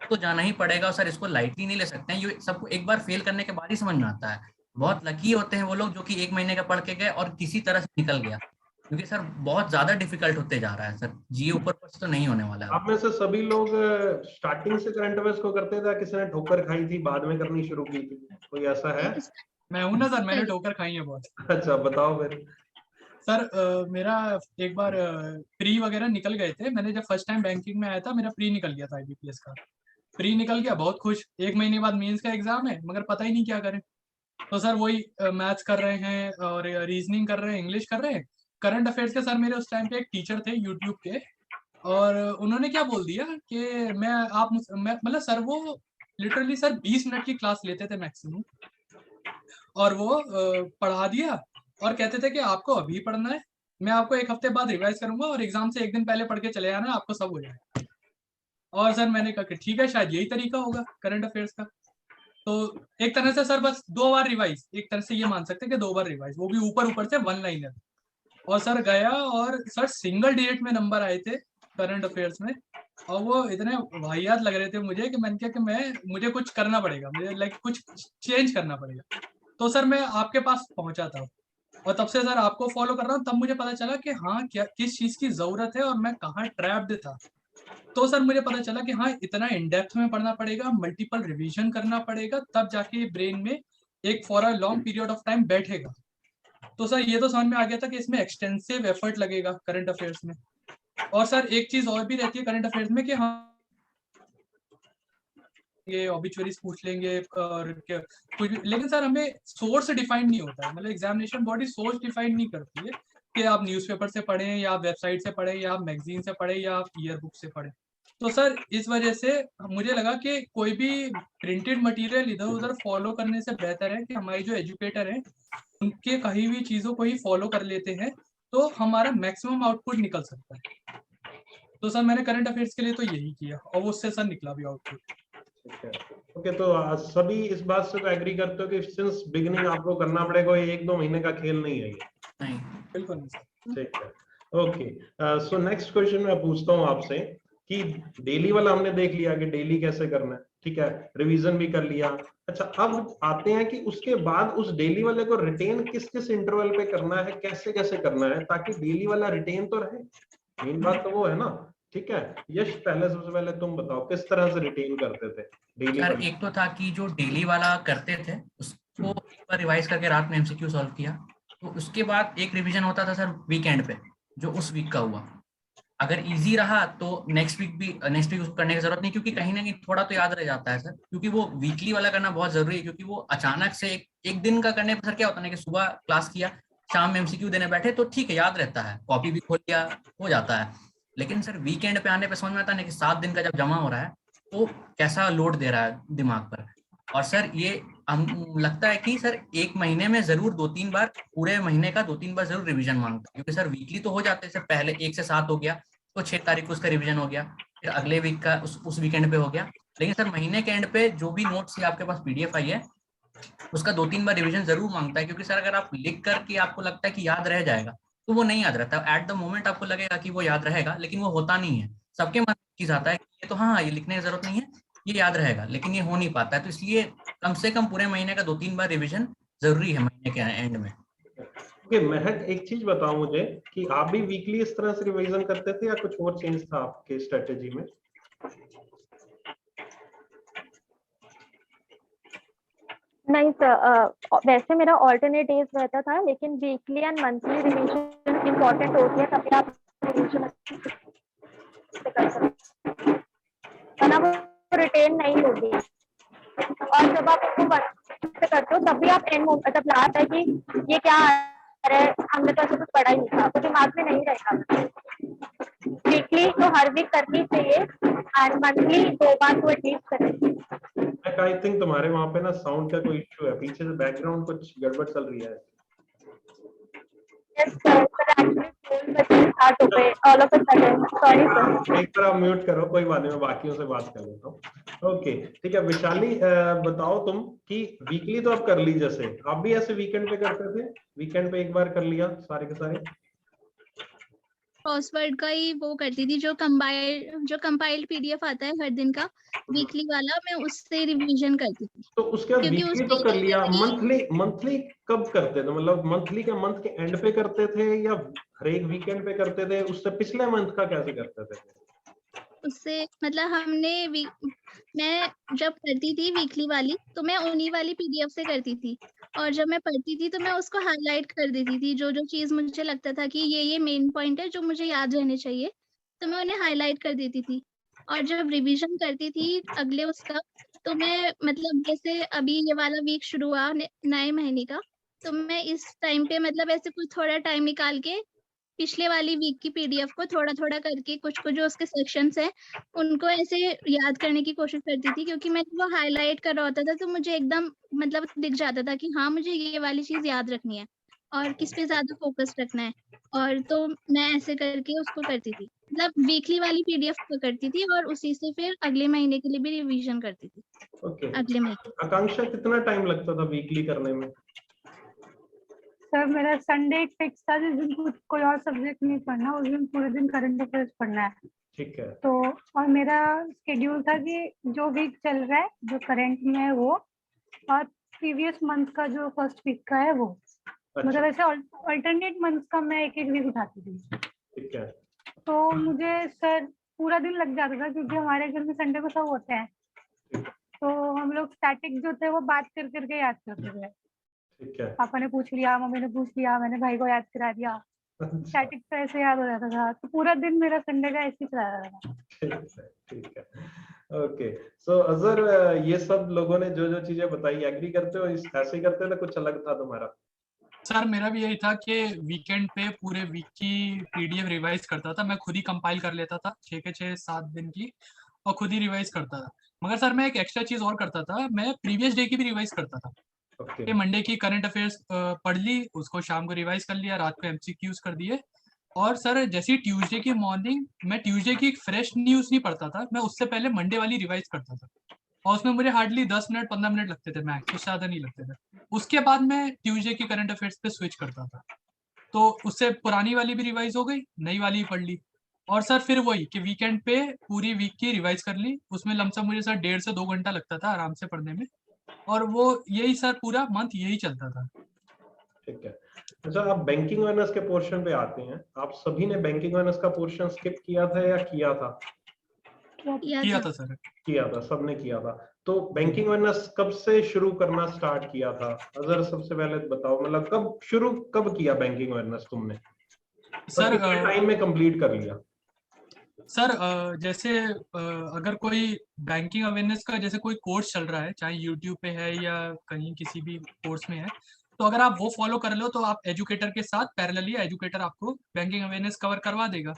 B: तो जाना ही पड़ेगा। और सर इसको लाइटली नहीं ले सकते हैं, ये सबको एक बार फेल करने के बाद ही समझ में आता है। बहुत लकी होते हैं वो लोग जो कि 1 महीने का पढ़ के गए और किसी तरह से निकल गया। क्योंकि सर बहुत ज्यादा डिफिकल्ट होते जा रहा है सर, जीए ऊपर से तो नहीं होने वाला है।
D: आप में से सभी लोग स्टार्टिंग से करंट अफेयर्स को करते थे, किसी ने ठोकर खाई थी बाद में करनी शुरू की थी? कोई ऐसा है?
C: मैं हूं ना सर, मैंने ठोकर खाई है बहुत।
D: अच्छा, बताओ फिर।
C: सर मेरा एक बार प्री वगैरह निकल गए थे। मैंने जब फर्स्ट टाइम बैंकिंग में आया था, मेरा प्री निकल गया था आईबीपीएस का। प्री निकल गया, बहुत खुश। 1 महीने बाद मेंस का एग्जाम है, मगर पता ही नहीं क्या करें। तो सर वही मैथ्स कर रहे हैं और रीजनिंग कर रहे हैं, इंग्लिश कर रहे हैं। करंट अफेयर्स के सर मेरे उस टाइम पे एक टीचर थे यूट्यूब के, और उन्होंने क्या बोल दिया कि मतलब सर वो लिटरली सर 20 मिनट की क्लास लेते थे मैक्सिमम, और वो पढ़ा दिया और कहते थे कि आपको अभी पढ़ना है, मैं आपको 1 हफ्ते बाद रिवाइज करूंगा और एग्जाम से 1 दिन पहले पढ़ के चले आना, आपको सब हो जाएगा। और सर मैंने कहा कि ठीक है, शायद यही तरीका होगा करंट अफेयर्स का। तो एक तरह से सर बस 2 बार रिवाइज, एक तरह से ये मान सकते हैं कि 2 बार रिवाइज, वो भी ऊपर ऊपर से 1 लाइनर। और सर गया, और सर सिंगल डिजिट में नंबर आए थे करंट अफेयर्स में। और वो इतने वाहियात लग रहे थे मुझे कि मैंने कहा कि मुझे कुछ करना पड़ेगा, मुझे लाइक कुछ चेंज करना पड़ेगा। तो सर मैं आपके पास पहुंचा था, और तब से सर आपको फॉलो कर रहा हूँ। तब मुझे पता चला कि हाँ, क्या किस चीज की जरूरत है और मैं कहाँ ट्रैप्ड था। तो सर मुझे पता चला कि हाँ, इतना इन डेप्थ में पढ़ना पड़ेगा, मल्टीपल रिवीजन करना पड़ेगा, तब जाके ब्रेन में एक for a long period of time बैठेगा। तो सर ये तो समझ में आ गया था कि इसमें एक्सटेंसिव एफर्ट लगेगा करंट अफेयर्स में। और सर एक चीज और भी रहती है करंट अफेयर्स में कि हम ये ऑबिचुअरीज पूछ लेंगे और कुछ भी, लेकिन सर हमें सोर्स डिफाइन नहीं होता है। मतलब एग्जामिनेशन बॉडी सोर्स डिफाइन नहीं करती है कि आप न्यूज़पेपर से पढ़ें या आप वेबसाइट से पढ़ें या आप मैगजीन से पढ़ें या आप ईयर बुक से पढ़ें। तो सर इस वजह से मुझे लगा कि कोई भी प्रिंटेड मटेरियल इधर उधर फॉलो करने से बेहतर है कि हमारे जो एजुकेटर हैं उनके कही हुई चीजों को ही फॉलो कर लेते हैं, तो हमारा मैक्सिमम आउटपुट निकल सकता है। तो सर मैंने करंट अफेयर्स के लिए तो यही किया, और उससे सर निकला भी आउटपुट।
D: ओके, तो सभी इस बात से तो एग्री करते हो कि सिंस बिगिनिंग आपको करना पड़ेगा, ये 1-2 महीने का खेल नहीं है ये?
B: नहीं,
C: बिल्कुल नहीं सर।
D: ठीक है, ओके। सो नेक्स्ट क्वेश्चन मैं पूछता हूँ आपसे कि डेली वाला हमने देख लिया कि डेली कैसे करना है, ठीक है, रिवीजन भी कर लिया। अच्छा, अब आते हैं कि उसके बाद उस डेली वाले को रिटेन किस किस इंटरवल पे करना है, कैसे कैसे करना है ताकि डेली वाला रिटेन तो रहे। मेन बात तो वो है ना। ठीक है, यश पहले सबसे पहले तुम बताओ किस तरह से रिटेन करते थे डेली
B: सर
D: वाले?
B: एक तो था कि जो डेली वाला करते थे उसको एक बार रिवाइज करके रात में एमसीक्यू सॉल्व किया, तो उसके बाद एक रिवीजन होता था सर वीकेंड पे, जो उस वीक का हुआ। अगर इजी रहा तो नेक्स्ट वीक उसको करने की जरूरत नहीं, क्योंकि कहीं ना कहीं थोड़ा तो याद रह जाता है सर। क्योंकि वो वीकली वाला करना बहुत जरूरी है, क्योंकि वो अचानक से एक दिन का करने पर सर क्या होता है कि सुबह क्लास किया, शाम में एमसीक्यू देने बैठे तो ठीक है, याद रहता है, कॉपी भी खोल लिया, हो जाता है। लेकिन सर वीकेंड पे आने पे समझ में आता है कि 7 दिन का जब जमा हो रहा है तो कैसा लोड दे रहा है दिमाग पर। और सर ये लगता है कि सर 1 महीने में जरूर 2-3 बार, पूरे महीने का 2-3 बार जरूर रिवीजन मांगता है। क्योंकि सर वीकली तो हो जाते हैं सर, पहले 1 से 7 हो गया तो 6 तारीख को उसका रिवीजन हो गया, फिर अगले वीक का उस वीकेंड पे हो गया। लेकिन सर महीने के एंड पे जो भी नोट्स आपके पास पीडीएफ आई है उसका 2-3 बार रिवीजन जरूर मांगता है। क्योंकि सर अगर आप लिख करके आपको लगता है कि याद रह जाएगा तो वो नहीं याद रहता। एट द मोमेंट आपको लगेगा कि वो याद रहेगा, लेकिन वो होता नहीं है। सबके मन में चीज आता है कि ये तो हाँ, ये लिखने की जरूरत नहीं है, ये याद रहेगा, लेकिन ये हो नहीं पाता है। तो इसलिए कम से कम पूरे महीने का 2-3 बार रिवीजन जरूरी है महीने के एंड में।
D: ओके, महक एक चीज बताओ मुझे कि आप भी वीकली इस तरह से रिवीजन करते थे या कुछ और चेंज था आपके स्ट्रेटेजी में?
E: नहीं सर, वैसे मेरा ऑल्टरनेट डेज रहता था, लेकिन weekly and monthly revision important होती है, तभी आप रिवीजन अच्छे से कर सकते हैं, वरना वो रिटेन नहीं होगी। और जब आप उसको से करते हो तब भी आप एंड मतलब लास्ट है कि ये क्या आ रहा है, हमने तो ऐसा कुछ पढ़ा ही नहीं था, तो दिमाग में नहीं रहेगा। वीकली तो हर वीक करनी चाहिए एंड मंथली 2 बार तो एटलीस्ट करें।
D: आई थिंक तुम्हारे वहां पे ना साउंड का कोई इशू है, पीछे से बैकग्राउंड कुछ गड़बड़ चल रही है।
E: Yes, sir. Sir, actually, phone बच्चे start हो गए all of a sudden. Sorry, sir.
D: एक बार आप म्यूट करो, कोई बात नहीं, मैं बाकियों से बात कर लेता हूँ। ओके ठीक है, विशाली बताओ तुम कि वीकली तो आप कर ली, जैसे आप भी ऐसे वीकेंड पे करते थे, वीकेंड पे एक बार कर लिया सारे के सारे?
F: क्रॉसवर्ड का ही वो करती थी, जो कंपाइल्ड पीडीएफ आता है हर दिन का वीकली वाला, मैं उससे रिवीजन करती थी।
D: तो उसके बाद
F: क्योंकि
D: वीकली
F: उसमें
D: तो कर
F: ये
D: लिया,
F: मेमोरी
D: मंथली कब करते थे? मतलब मंथली का मंथ के एंड पे करते थे या हर एक वीकेंड पे करते थे? उससे पिछले मंथ का कैसे करते थे?
F: उससे मतलब मैं जब करती थी वीकली वाली तो मैं उन्हीं वाली पीडीएफ से करती थी, और जब मैं पढ़ती थी तो मैं उसको हाईलाइट कर देती थी, जो चीज मुझे लगता था कि ये मेन पॉइंट है जो मुझे याद रहने चाहिए, तो मैं उन्हें हाईलाइट कर देती थी। और जब रिवीजन करती थी अगले उसका, तो मैं मतलब जैसे अभी ये वाला वीक शुरू हुआ नए महीने का, तो मैं इस टाइम पे मतलब ऐसे कुछ थोड़ा टाइम निकाल के पिछले वाली वीक की पीडीएफ को थोड़ा करके कुछ जो उसके सेक्शंस हैं उनको ऐसे याद करने की कोशिश करती थी, क्योंकि मैं वो हाईलाइट कर रहा होता था तो मुझे एकदम मतलब दिख जाता था कि हाँ मुझे ये वाली चीज याद रखनी है और किस पे ज्यादा फोकस रखना है, और तो मैं ऐसे करके उसको करती थी, मतलब वीकली वाली पीडीएफ को करती थी और उसी से फिर अगले महीने के लिए भी रिवीजन करती थी।
D: ओके,
F: अगले महीने
D: आकांक्षा कितना टाइम लगता था वीकली करने में?
A: सर मेरा संडे एक फिक्स था जिस दिन कोई और सब्जेक्ट नहीं पढ़ना, उस दिन पूरे दिन करंट अफेयर्स पढ़ना है।
D: ठीक है।
A: तो और मेरा शेड्यूल था कि जो वीक चल रहा है जो करंट में है वो, और प्रीवियस मंथ का जो फर्स्ट वीक का है वो, मतलब ऐसे अल्टरनेट मंथ का मैं एक वीक उठाती थी।
D: ठीक है।
A: तो मुझे सर पूरा दिन लग जाता था, क्योंकि हमारे घर में संडे को सब होते हैं, तो हम लोग स्टैटिक जो थे वो बात कर करके याद करते थे।
D: ठीक है।
A: पापा ने पूछ लिया, मम्मी ने पूछ लिया, मैंने भाई को याद करा दिया, स्टैटिक तो ऐसे याद हो जाता था। तो पूरा दिन मेरा संडे का ऐसे ही चला जाता था।
D: ठीक है। ओके, सो अजहर, ये सब लोगों ने जो चीजें बताई, एग्री करते हो? ऐसे ही करते थे, कुछ अलग था तुम्हारा?
C: सर मेरा भी यही था कि वीकेंड पे पूरे वीक की पीडीएफ रिवाइज करता था, मैं खुद ही कंपाइल कर लेता था 6 के 6 7 दिन की, और खुद ही रिवाइज करता था। मगर सर मैं एक एक्स्ट्रा चीज और करता था, मैं प्रीवियस डे की भी रिवाइज करता था। कि मंडे की करंट अफेयर्स पढ़ ली, उसको शाम को रिवाइज कर लिया, रात को एमसीक्यूज कर दिए। और सर जैसे ट्यूसडे की मॉर्निंग, मैं ट्यूसडे की फ्रेश न्यूज नहीं पढ़ता था, मैं उससे पहले मंडे वाली रिवाइज करता था, और उसमें मुझे हार्डली 10 मिनट 15 मिनट लगते थे मैक्स, उससे ज्यादा नहीं लगते थे। उसके बाद मैं ट्यूसडे की करंट अफेयर्स पे स्विच करता था, तो उससे पुरानी वाली भी रिवाइज हो गई, नई वाली पढ़ ली। और सर फिर वही कि वीकेंड पे पूरी वीक की रिवाइज कर ली, उसमें लमसम मुझे सर 1.5 से 2 घंटा लगता था आराम से पढ़ने में, और वो यही सर पूरा मंथ यही चलता था।
D: ठीक है। अच्छा, आप बैंकिंग अवेयरनेस के पोर्शन पे आते हैं, आप सभी ने बैंकिंग अवेयरनेस का पोर्शन स्किप किया था या किया था?
C: किया था सर।
D: किया था, सबने किया था। तो बैंकिंग अवेयरनेस कब से शुरू करना स्टार्ट किया था? अजहर सबसे पहले बताओ, मतलब कब किया बैंकिंग अवेयरनेस तुमने?
C: सर
D: कितने टाइम में कंप्लीट कर लिया?
C: सर जैसे अगर कोई बैंकिंग अवेयरनेस का जैसे कोई कोर्स चल रहा है, चाहे यूट्यूब पे है या कहीं किसी भी कोर्स में है, तो अगर आप वो फॉलो कर लो तो आप एजुकेटर के साथ पैरेलली एजुकेटर आपको बैंकिंग अवेयरनेस कवर करवा देगा।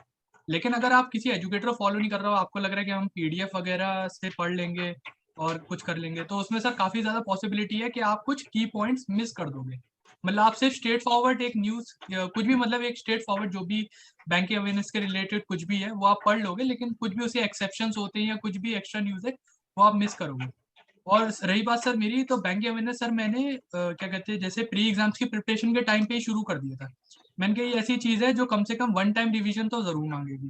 C: लेकिन अगर आप किसी एजुकेटर फॉलो नहीं कर रहे हो, आपको लग रहा है कि हम पीडीएफ वगैरह से पढ़ लेंगे और कुछ कर लेंगे, तो उसमें सर काफी ज्यादा पॉसिबिलिटी है कि आप कुछ की पॉइंट्स मिस कर दोगे। मतलब आप सिर्फ स्ट्रेट फॉरवर्ड एक न्यूज कुछ भी, मतलब एक स्ट्रेट फॉरवर्ड जो भी बैंकिंग अवेयरनेस के रिलेटेड कुछ भी है वो आप पढ़ लोगे, लेकिन कुछ भी उसके एक्सेप्शंस होते हैं या कुछ भी एक्स्ट्रा न्यूज है वो आप मिस करोगे। और रही बात सर मेरी, तो बैंकिंग अवेयरनेस सर मैंने क्या कहते हैं जैसे प्री एग्जाम्स की प्रिपरेशन के टाइम पे ही शुरू कर दिया था। मैंने कहा ये ऐसी चीज है जो कम से कम 1 टाइम रिवीजन तो जरूर मांगेगी,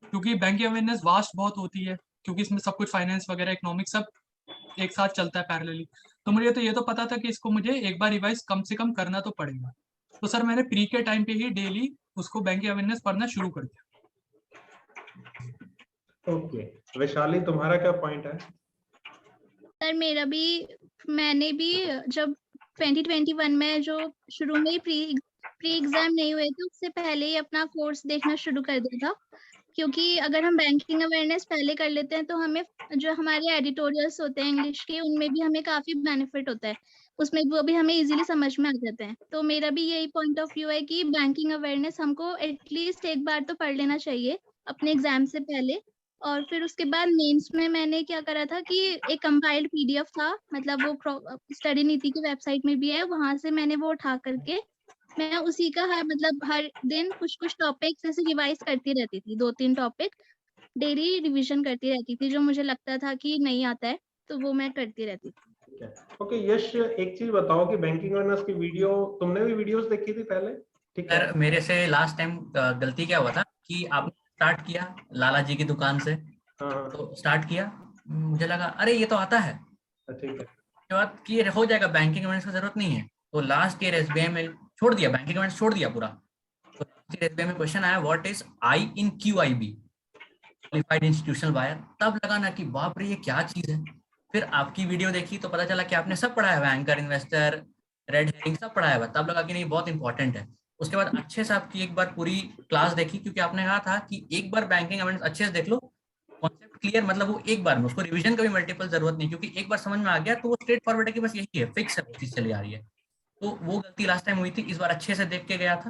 C: क्योंकि बैंकिंग अवेयरनेस वास्ट बहुत होती है, क्योंकि इसमें सब कुछ फाइनेंस वगैरह इकोनॉमिक्स सब एक साथ चलता है पैरेलली। तो मुझे तो ये तो पता था कि इसको मुझे एक बार रिवाइज कम से कम करना तो पड़ेगा। तो सर मैंने प्री के टाइम पे ही डेली उसको बैंकिंग अवेयरनेस पढ़ना शुरू कर दिया।
D: ओके, वैशाली तुम्हारा क्या पॉइंट है?
F: सर मैंने भी जब 2021 में जो शुरू में ही प्री एग्जाम नहीं हुए थे उससे पहले ही अपना कोर्स देखना शुरू कर दिया था, क्योंकि अगर हम बैंकिंग अवेयरनेस पहले कर लेते हैं तो हमें जो हमारे एडिटोरियल्स होते हैं इंग्लिश के, उनमें भी हमें काफी बेनिफिट होता है, उसमें वो भी हमें इजीली समझ में आ जाते हैं। तो मेरा भी यही पॉइंट ऑफ व्यू है कि बैंकिंग अवेयरनेस हमको एटलीस्ट एक बार तो पढ़ लेना चाहिए अपने एग्जाम से पहले। और फिर उसके बाद मेंस में मैंने क्या करा था कि एक कंपाइल्ड पीडीएफ था, मतलब वो स्टडी नीति की वेबसाइट में भी है, वहां से मैंने वो उठा करके मैं उसी का मतलब हर दिन कुछ टॉपिक्स ऐसे रिवाइज करती रहती थी, 2-3 टॉपिक डेली रिवीजन करती रहती थी, जो मुझे लगता था कि नहीं आता है तो वो मैं करती रहती थी।
D: ओके यश, एक चीज बताओ कि बैंकिंग अवेयरनेस की वीडियो तुमने भी वीडियोस देखी थी पहले? ठीक है
B: सर मेरे से लास्ट टाइम गलती क्या हुआ था कि आपने स्टार्ट किया लाला जी की दुकान से,
D: हाँ
B: तो स्टार्ट किया, मुझे लगा अरे ये तो आता है,
D: ठीक है
B: उसके बाद कि ये हो जाएगा, बैंकिंग अवेयरनेस की जरूरत नहीं है, तो लास्ट ईयर एसबीआई में छोड़ दिया, बैंकिंग अवेयरनेस छोड़ दिया पूरा। तो लास्ट ईयर एसबीआई में क्वेश्चन आया what is I in QIB, qualified institutional buyer, तब लगा ना कि बाप रे ये क्या चीज है। फिर आपकी वीडियो देखी तो पता चला कि आपने सब पढ़ाया हुआ, एंकर इन्वेस्टर, रेड हेरिंग सब पढ़ाया हुआ, तब लगा कि नहीं बहुत इंपॉर्टेंट है। उसके बाद अच्छे से आपकी एक बार पूरी क्लास देखी, क्योंकि आपने कहा था कि एक बार बैंकिंग अवेयरनेस अच्छे से देख लो, कॉन्सेप्ट क्लियर, मतलब वो एक बार में, उसको रिवीजन का भी मल्टीपल जरूरत नहीं, क्योंकि एक बार समझ में आ गया तो वो स्ट्रेट फॉरवर्ड है कि बस यही है, फिक्स है, वो चीज चली आ रही है। तो वो गलती लास्ट टाइम हुई थी, इस बार अच्छे से देख के गया था,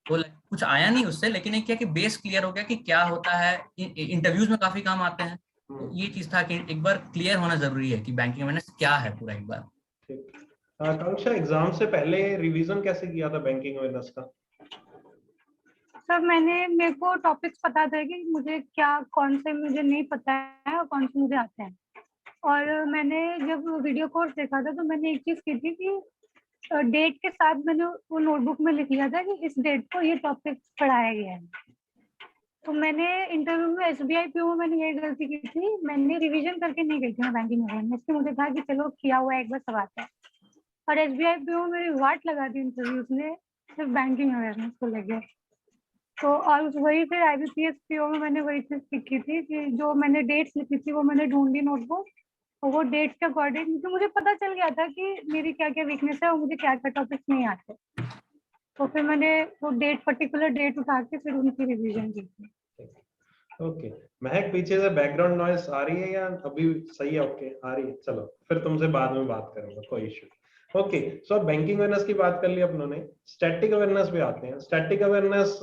B: तो कुछ आया नहीं उससे, लेकिन एक क्या कि बेस क्लियर हो गया कि क्या होता है, इंटरव्यूज में काफी काम आते हैं। तो ये चीज था कि एक बार क्लियर होना जरूरी है कि बैंकिंग अवेयरनेस क्या है पूरा एक बार।
D: ठीक। आकांक्षा, एग्जाम से पहले रिवीजन कैसे किया था बैंकिंग अवेयरनेस का?
A: सर मेरे को टॉपिक्स पता था कि मुझे क्या, कौन से मुझे नहीं पता है और कौन से मुझे आते हैं। और मैंने जब वीडियो कोर्स देखा था तो मैंने एक चीज की थी कि डेट के साथ मैंने वो नोटबुक में लिख लिया था कि इस डेट को ये टॉपिक पढ़ाया गया है। तो मैंने इंटरव्यू में एसबीआई पीओ में मैंने ये गलती की थी, मैंने रिवीजन करके नहीं गई थी मैं बैंकिंग अवेयरनेस की, मुझे था कि चलो किया हुआ एक बार सब आता है। और एसबीआई पीओ में मेरी वाट लगा दी इंटरव्यूज ने सिर्फ बैंकिंग अवेयरनेस को लेकर। तो और वही फिर आईबीपीएस पीओ में मैंने वही चीज सीखी थी कि जो मैंने डेट्स लिखी थी वो मैंने ढूंढ ली नोटबुक, और वो डेट्स के अकॉर्डिंग तो मुझे पता चल गया था कि मेरी क्या क्या वीकनेस है और मुझे क्या क्या टॉपिक्स नहीं आते। तो फिर मैंने वो पर्टिकुलर डेट उठा के फिर उनकी रिवीजन की थी।
D: ओके महक, पीछे से बैकग्राउंड नॉइस आ रही है या अभी सही है? ओके आ रही है, चलो फिर तुमसे बाद में बात करूंगा, कोई issue. Okay so banking awareness की बात कर ली अपनों ने, स्टैटिक अवेयरनेस पे आते हैं। स्टैटिक अवेयरनेस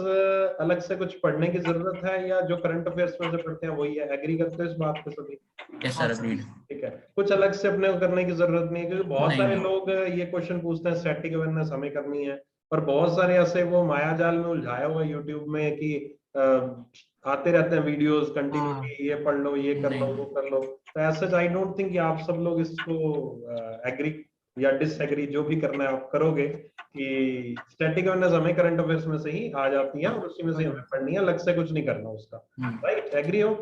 D: अलग से कुछ पढ़ने की जरूरत है या जो करंट अफेयर्स में से पढ़ते हैं वही है? एग्री करते हो इस बात पे सभी?
B: Yes sir, agreed.
D: ठीक है, कुछ अलग से अपने को करने की जरूरत नहीं है, क्योंकि बहुत
B: नहीं,
D: सारे
B: नहीं।
D: लोग ये क्वेश्चन पूछते हैं स्टैटिक अवेयरनेस हमें करनी है, और बहुत सारे ऐसे वो माया जाल में उलझाया हुआ है यूट्यूब में कि आते रहते हैं वीडियोस कंटिन्यूली, ये पढ़ लो, ये कर लो, वो कर लो। तो ऐसा आई डोंट थिंक कि आप सब लोग इसको एग्री या डिसएग्री जो भी करना है आप करोगे कि स्टैटिक अवेयरनेस हमें करंट अफेयर्स में से ही आ जाती है और उसी में से हमें पढ़नी है, अलग से कुछ नहीं करना उसका। राइट, एग्री हो?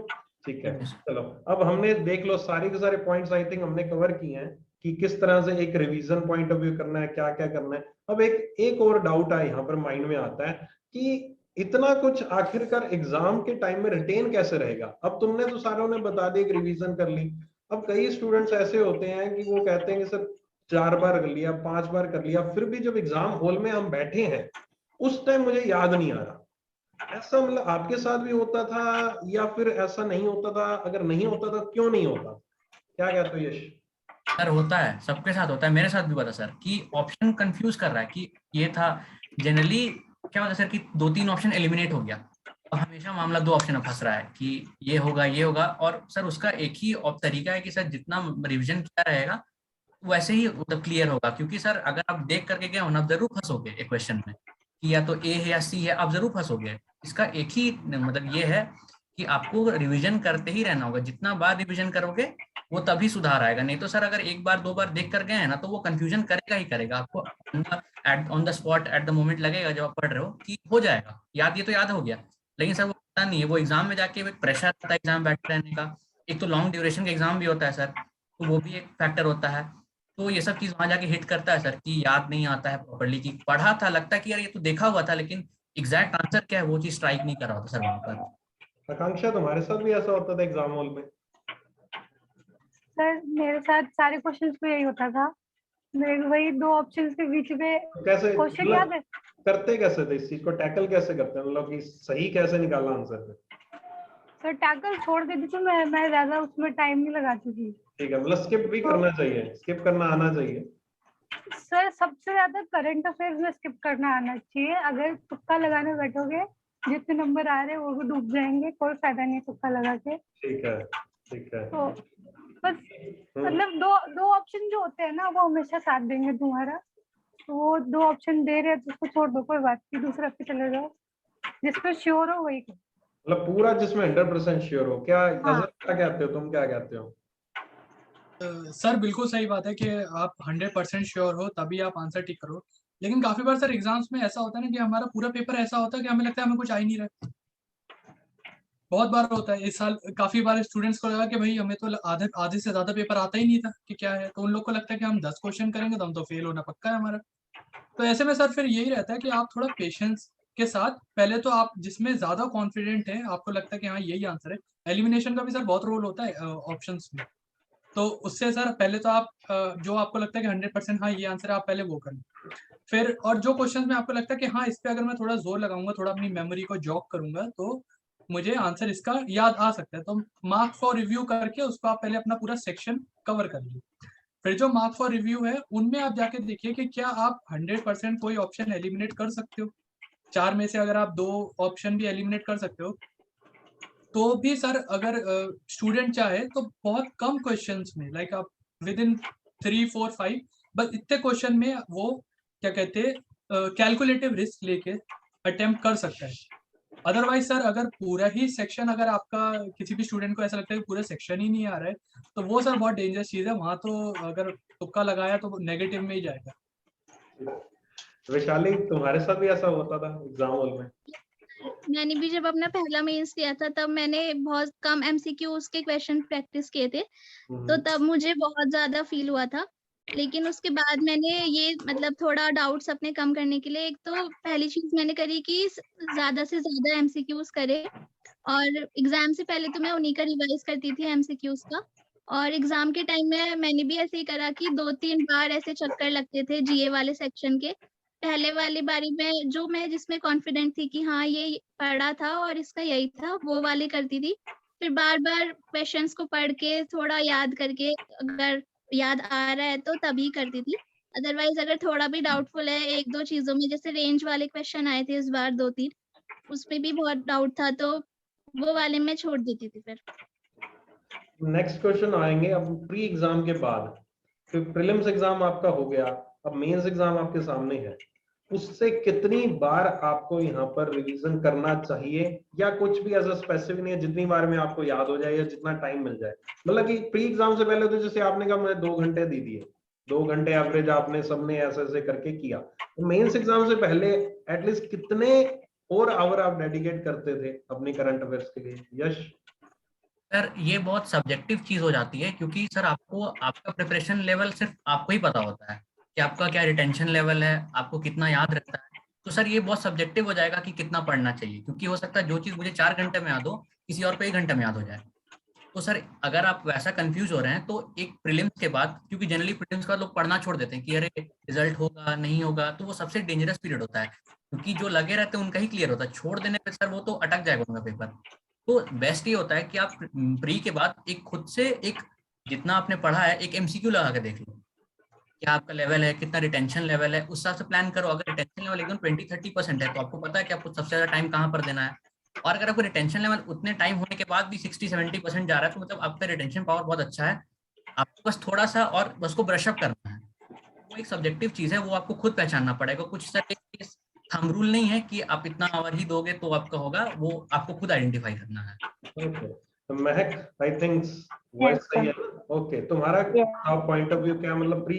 D: ठीक है, चलो अब हमने देख लो सारे के सारे पॉइंट्स आई थिंक हमने कवर किए हैं कि किस तरह से एक रिवीजन पॉइंट ऑफ व्यू करना है, क्या क्या करना है। अब एक और डाउट है यहाँ पर माइंड में आता है कि इतना कुछ आखिरकार एग्जाम के टाइम में रिटेन कैसे रहेगा? अब तुमने तो सारों ने बता दिया कि रिवीजन कर ली, अब कई स्टूडेंट्स ऐसे होते हैं कि वो कहते हैं कि सर 4 बार कर लिया, 5 बार कर लिया, फिर भी जब एग्जाम हॉल में हम बैठे हैं उस टाइम मुझे याद नहीं आ रहा। ऐसा मतलब आपके साथ भी होता था या फिर ऐसा नहीं होता था? अगर नहीं होता था क्यों नहीं होता? क्या कहते हो यश?
B: सर होता है, सबके साथ होता है, मेरे साथ भी हुआ था सर कि ऑप्शन कंफ्यूज कर रहा है कि ये था। जनरली क्या होता है सर कि 2-3 ऑप्शन एलिमिनेट हो गया, तो हमेशा मामला 2 ऑप्शन में फंस रहा है कि ये होगा ये होगा। और सर उसका एक ही तरीका है कि सर जितना रिवीजन किया रहेगा वैसे ही मतलब क्लियर होगा, क्योंकि सर अगर आप देख करके गए हो ना, आप जरूर फंसोगे एक क्वेश्चन में कि या तो ए है या सी है, आप जरूर फंसोगे। इसका एक ही मतलब ये है कि आपको रिवीजन करते ही रहना होगा, जितना बार रिवीजन करोगे वो तभी सुधार आएगा। नहीं तो सर अगर 1 बार 2 बार देख कर गए हैं ना तो वो कंफ्यूजन करेगा ही करेगा, आपको on the spot at the moment लगेगा जब आप पढ़ रहे हो कि हो जाएगा याद, ये तो याद हो गया, लेकिन सर वो पता नहीं है। वो एग्जाम में जाके एक प्रेशर आता है एग्जाम बैठ रहने का, एक तो लॉन्ग ड्यूरेशन का एग्जाम भी होता है सर, तो वो भी एक फैक्टर होता है। तो ये सब चीज वहां जाके हिट करता है सर कि याद नहीं आता है प्रॉपर्ली, कि पढ़ा था लगता है कि यार ये तो देखा हुआ था, लेकिन एग्जैक्ट आंसर क्या है वो चीज स्ट्राइक नहीं कर रहा होता सर वहां पर।
D: आकांक्षा, तुम्हारे साथ भी ऐसा होता था एग्जाम हॉल में?
A: सर मेरे साथ सारे क्वेश्चंस में यही होता था, मेरे वही 2 ऑप्शंस के बीच में
D: कैसे
A: क्वेश्चन याद है।
D: करते कैसे थे इस चीज को, टैकल कैसे करते हैं, मतलब कि सही कैसे निकालना आंसर पे?
A: तो टैकल छोड़ देती तो मैं ज्यादा उसमें टाइम नहीं लगाती थी।
D: ठीक है, मतलब स्किप भी करना चाहिए, स्किप करना आना चाहिए।
A: सर सबसे ज्यादा करंट अफेयर्स में स्किप करना आना चाहिए। अगर तुक्का लगाने बैठोगे जितने नंबर आ रहे हैं वो भी डूब जाएंगे, कोई फायदा नहीं तुक्का लगा के।
D: ठीक है, ठीक है।
A: तो बस मतलब दो ऑप्शन जो होते हैं ना वो हमेशा साथ देंगे तुम्हारा। तो वो 2 ऑप्शन दे रहे हैं तो उसको छोड़ दो, कोई बात नहीं, दूसरे पे चले जाओ, जिसपे श्योर हो वही करो।
D: मतलब पूरा जिसमें 100% श्योर हो। क्या
A: हाँ।
D: क्या कहते हो तुम, क्या कहते हो?
C: सर बिल्कुल सही बात है कि आप 100% श्योर हो तभी आप आंसर टिक करो। लेकिन काफी बार सर एग्जाम्स में ऐसा होता है ना कि हमारा पूरा पेपर ऐसा होता है कि हमें लगता है हमें कुछ आ ही नहीं रहा। बहुत बार होता है, इस साल काफी बार स्टूडेंट्स को लगा कि भाई हमें तो आधे आधे से ज्यादा पेपर आता ही नहीं था कि क्या है, तो उन लोग को लगता है कि हम 10 क्वेश्चन करेंगे तो हम तो फेल होना पक्का है हमारा। तो ऐसे में सर फिर यही रहता है कि आप थोड़ा पेशेंस के साथ पहले तो आप जिसमें ज्यादा कॉन्फिडेंट है, आपको लगता है कि हाँ यही आंसर है, एलिमिनेशन का भी सर बहुत रोल होता है ऑप्शंस में। तो उससे सर पहले तो आप जो आपको लगता है कि 100% हाँ ये आंसर है, आप पहले वो करें। फिर और जो क्वेश्चन में आपको लगता है कि हाँ इस पे अगर मैं थोड़ा जोर लगाऊंगा, थोड़ा अपनी मेमोरी को जॉक करूंगा तो मुझे आंसर इसका याद आ सकता है, तो मार्क फॉर रिव्यू करके उसको आप पहले अपना पूरा सेक्शन कवर कर लीजिए। फिर जो मार्क फॉर रिव्यू है उनमें आप जाके देखिए कि क्या आप 100% कोई ऑप्शन एलिमिनेट कर सकते हो। 4 में से अगर आप 2 ऑप्शन भी एलिमिनेट कर सकते हो तो भी सर अगर स्टूडेंट चाहे तो बहुत कम क्वेश्चंस में, लाइक आप विद इन 3, 4, 5 बस इतने क्वेश्चन में वो क्या कहते हैं कैलकुलेटिव रिस्क लेके अटेम्प्ट कर सकता है। अदरवाइज सर अगर पूरा ही सेक्शन, अगर आपका किसी भी स्टूडेंट को ऐसा लगता है कि पूरा सेक्शन ही नहीं आ रहा है तो वो सर बहुत डेंजरस चीज है, वहां तो अगर तुक्का लगाया तो नेगेटिव में ही जाएगा।
D: वैशाली, तुम्हारे साथ भी ऐसा होता था एग्जाम हॉल में?
F: मैंने भी जब अपना पहला मेंस दिया था तब मैंने बहुत कम एमसीक्यूज के क्वेश्चन प्रैक्टिस किए थे, तो तब मुझे बहुत ज्यादा फील हुआ था। लेकिन उसके बाद मैंने ये मतलब थोड़ा डाउट्स अपने कम करने के लिए, एक तो पहली चीज मैंने करी कि ज्यादा से ज्यादा एमसीक्यूज करे, और एग्जाम से पहले तो मैं उन्हीं का रिवाइज करती थी एमसीक्यूज का। और एग्जाम के टाइम में मैंने भी ऐसे ही करा कि 2-3 बार ऐसे चक्कर लगते थे जीए वाले सेक्शन के। पहले वाली बारी में जो मैं जिसमें कॉन्फिडेंट थी कि हाँ ये पढ़ा था और इसका यही था, वो वाली करती थी। फिर बार बार क्वेश्चंस को पढ़ के थोड़ा याद करके अगर याद आ रहा है तो तभी करती थी। अदरवाइज अगर थोड़ा भी डाउटफुल है 1-2 चीजों में, जैसे रेंज वाले क्वेश्चन आए थे इस बार 2-3, उसमें भी बहुत डाउट था तो वो वाले में छोड़ देती थी फिर।
D: नेक्स्ट क्वेश्चन आएंगे अब प्री एग्जाम के बाद। फिर प्रीलिम्स एग्जाम आपका हो गया, अब मेंस एग्जाम आपके सामने है। उससे कितनी बार आपको यहाँ पर रिवीजन करना चाहिए, या कुछ भी ऐसा स्पेसिफिक नहीं है, जितनी बार में आपको याद हो जाए या जितना टाइम मिल जाए? मतलब कि प्री एग्जाम से पहले तो जैसे आपने कहा मैं 2 घंटे दे दिए, 2 घंटे एवरेज आपने सबने ऐसे ऐसे करके किया। तो मेंस एग्जाम से पहले एटलीस्ट कितने और आवर आप डेडिकेट करते थे अपनी करंट अफेयर्स के लिए? यश?
B: सर ये बहुत सब्जेक्टिव चीज हो जाती है, क्योंकि सर आपको आपका प्रिपरेशन लेवल सिर्फ आपको ही पता होता है कि आपका क्या रिटेंशन लेवल है, आपको कितना याद रहता है। तो सर ये बहुत सब्जेक्टिव हो जाएगा कि कितना पढ़ना चाहिए, क्योंकि हो सकता है जो चीज मुझे 4 घंटे में याद हो किसी और पे 1 घंटे में याद हो जाए। तो सर अगर आप वैसा कंफ्यूज हो रहे हैं तो एक प्रीलिम्स के बाद, क्योंकि जनरली प्रीलिम्स के बाद लोग पढ़ना छोड़ देते हैं कि अरे रिजल्ट होगा नहीं होगा, तो वो सबसे डेंजरस पीरियड होता है, क्योंकि जो लगे रहते हैं उनका ही क्लियर होता है। छोड़ देने पे सर वो तो अटक जाएगा उनका पेपर। तो बेस्ट ये होता है कि आप प्री के बाद एक खुद से एक जितना आपने पढ़ा है एक एमसीक्यू लगा के देख लो, क्या आपका लेवल है, कितना रिटेंशन लेवल है, उस हिसाब से प्लान करो। अगर रिटेंशन लेवल एकदम 20-30% है तो आपको पता है कि आपको सबसे ज्यादा टाइम कहाँ पर देना है। और अगर आपको रिटेंशन लेवल उतने टाइम होने के बाद भी 60-70% जा रहा है तो मतलब आपका रिटेंशन पावर बहुत अच्छा है। आपको बस थोड़ा सा और बस को ब्रशअप करना है। वो एक सब्जेक्टिव चीज है, वो आपको खुद पहचानना पड़ेगा। कुछ सर एक थंब रूल नहीं है कि आप इतना आवर ही दोगे तो आपका होगा, वो आपको खुद आइडेंटिफाई करना है।
D: ओके, तो महक आई थिंक वॉइस
E: Yes,
D: सही
E: sir.
D: है ना? ओके, तुम्हारा
E: Yes.
D: पॉइंट ऑफ व्यू क्या, मतलब प्री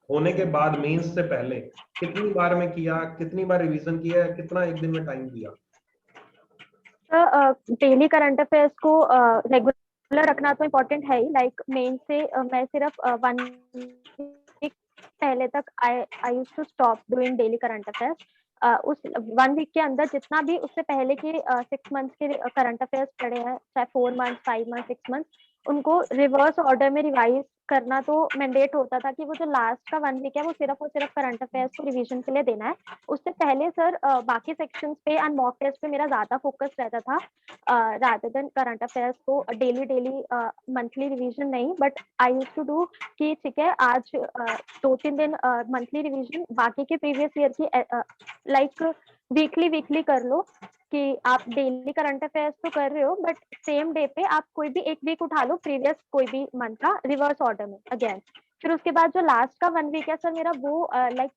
D: होने के बाद मेंस से पहले कितनी बार में किया, कितनी बार रिवीजन किया, कितना एक दिन में टाइम दिया?
E: डेली करंट अफेयर्स को रेगुलर रखना तो इम्पोर्टेंट है ही। लाइक मेन से मैं सिर्फ 1 वीक पहले तक I used to stop doing daily current affairs. उस 1 वीक के अंदर जितना भी उससे पहले के 6 मंथ्स के करंट अफेयर्स पढ़े हैं, चाहे 4 मंथ्स, 5 मंथ्स, 6 मंथ्स, उनको रिवर्स ऑर्डर में रिवाइज करना तो मैंडेट होता था कि वो जो लास्ट का 1 वीक है वो सिर्फ और सिर्फ करंट अफेयर्स को रिवीजन के लिए देना है। उससे पहले सर बाकी सेक्शंस पे एंड मॉक टेस्ट पे मेरा ज्यादा फोकस रहता था रादर देन करंट अफेयर्स को डेली मंथली रिवीजन नहीं, but I used to do कि ठीक है आज 2-3 दिन मंथली रिवीजन, बाकी के प्रीवियस ईयर की लाइक वीकली कर लो कि आप डेली करंट अफेयर्स तो कर रहे हो बट सेम डे पे आप कोई भी एक वीक उठा लो प्रीवियस कोई भी मंथ का रिवर्स ऑर्डर में अगेन। फिर उसके बाद जो लास्ट का 1 वीक है सर मेरा वो लाइक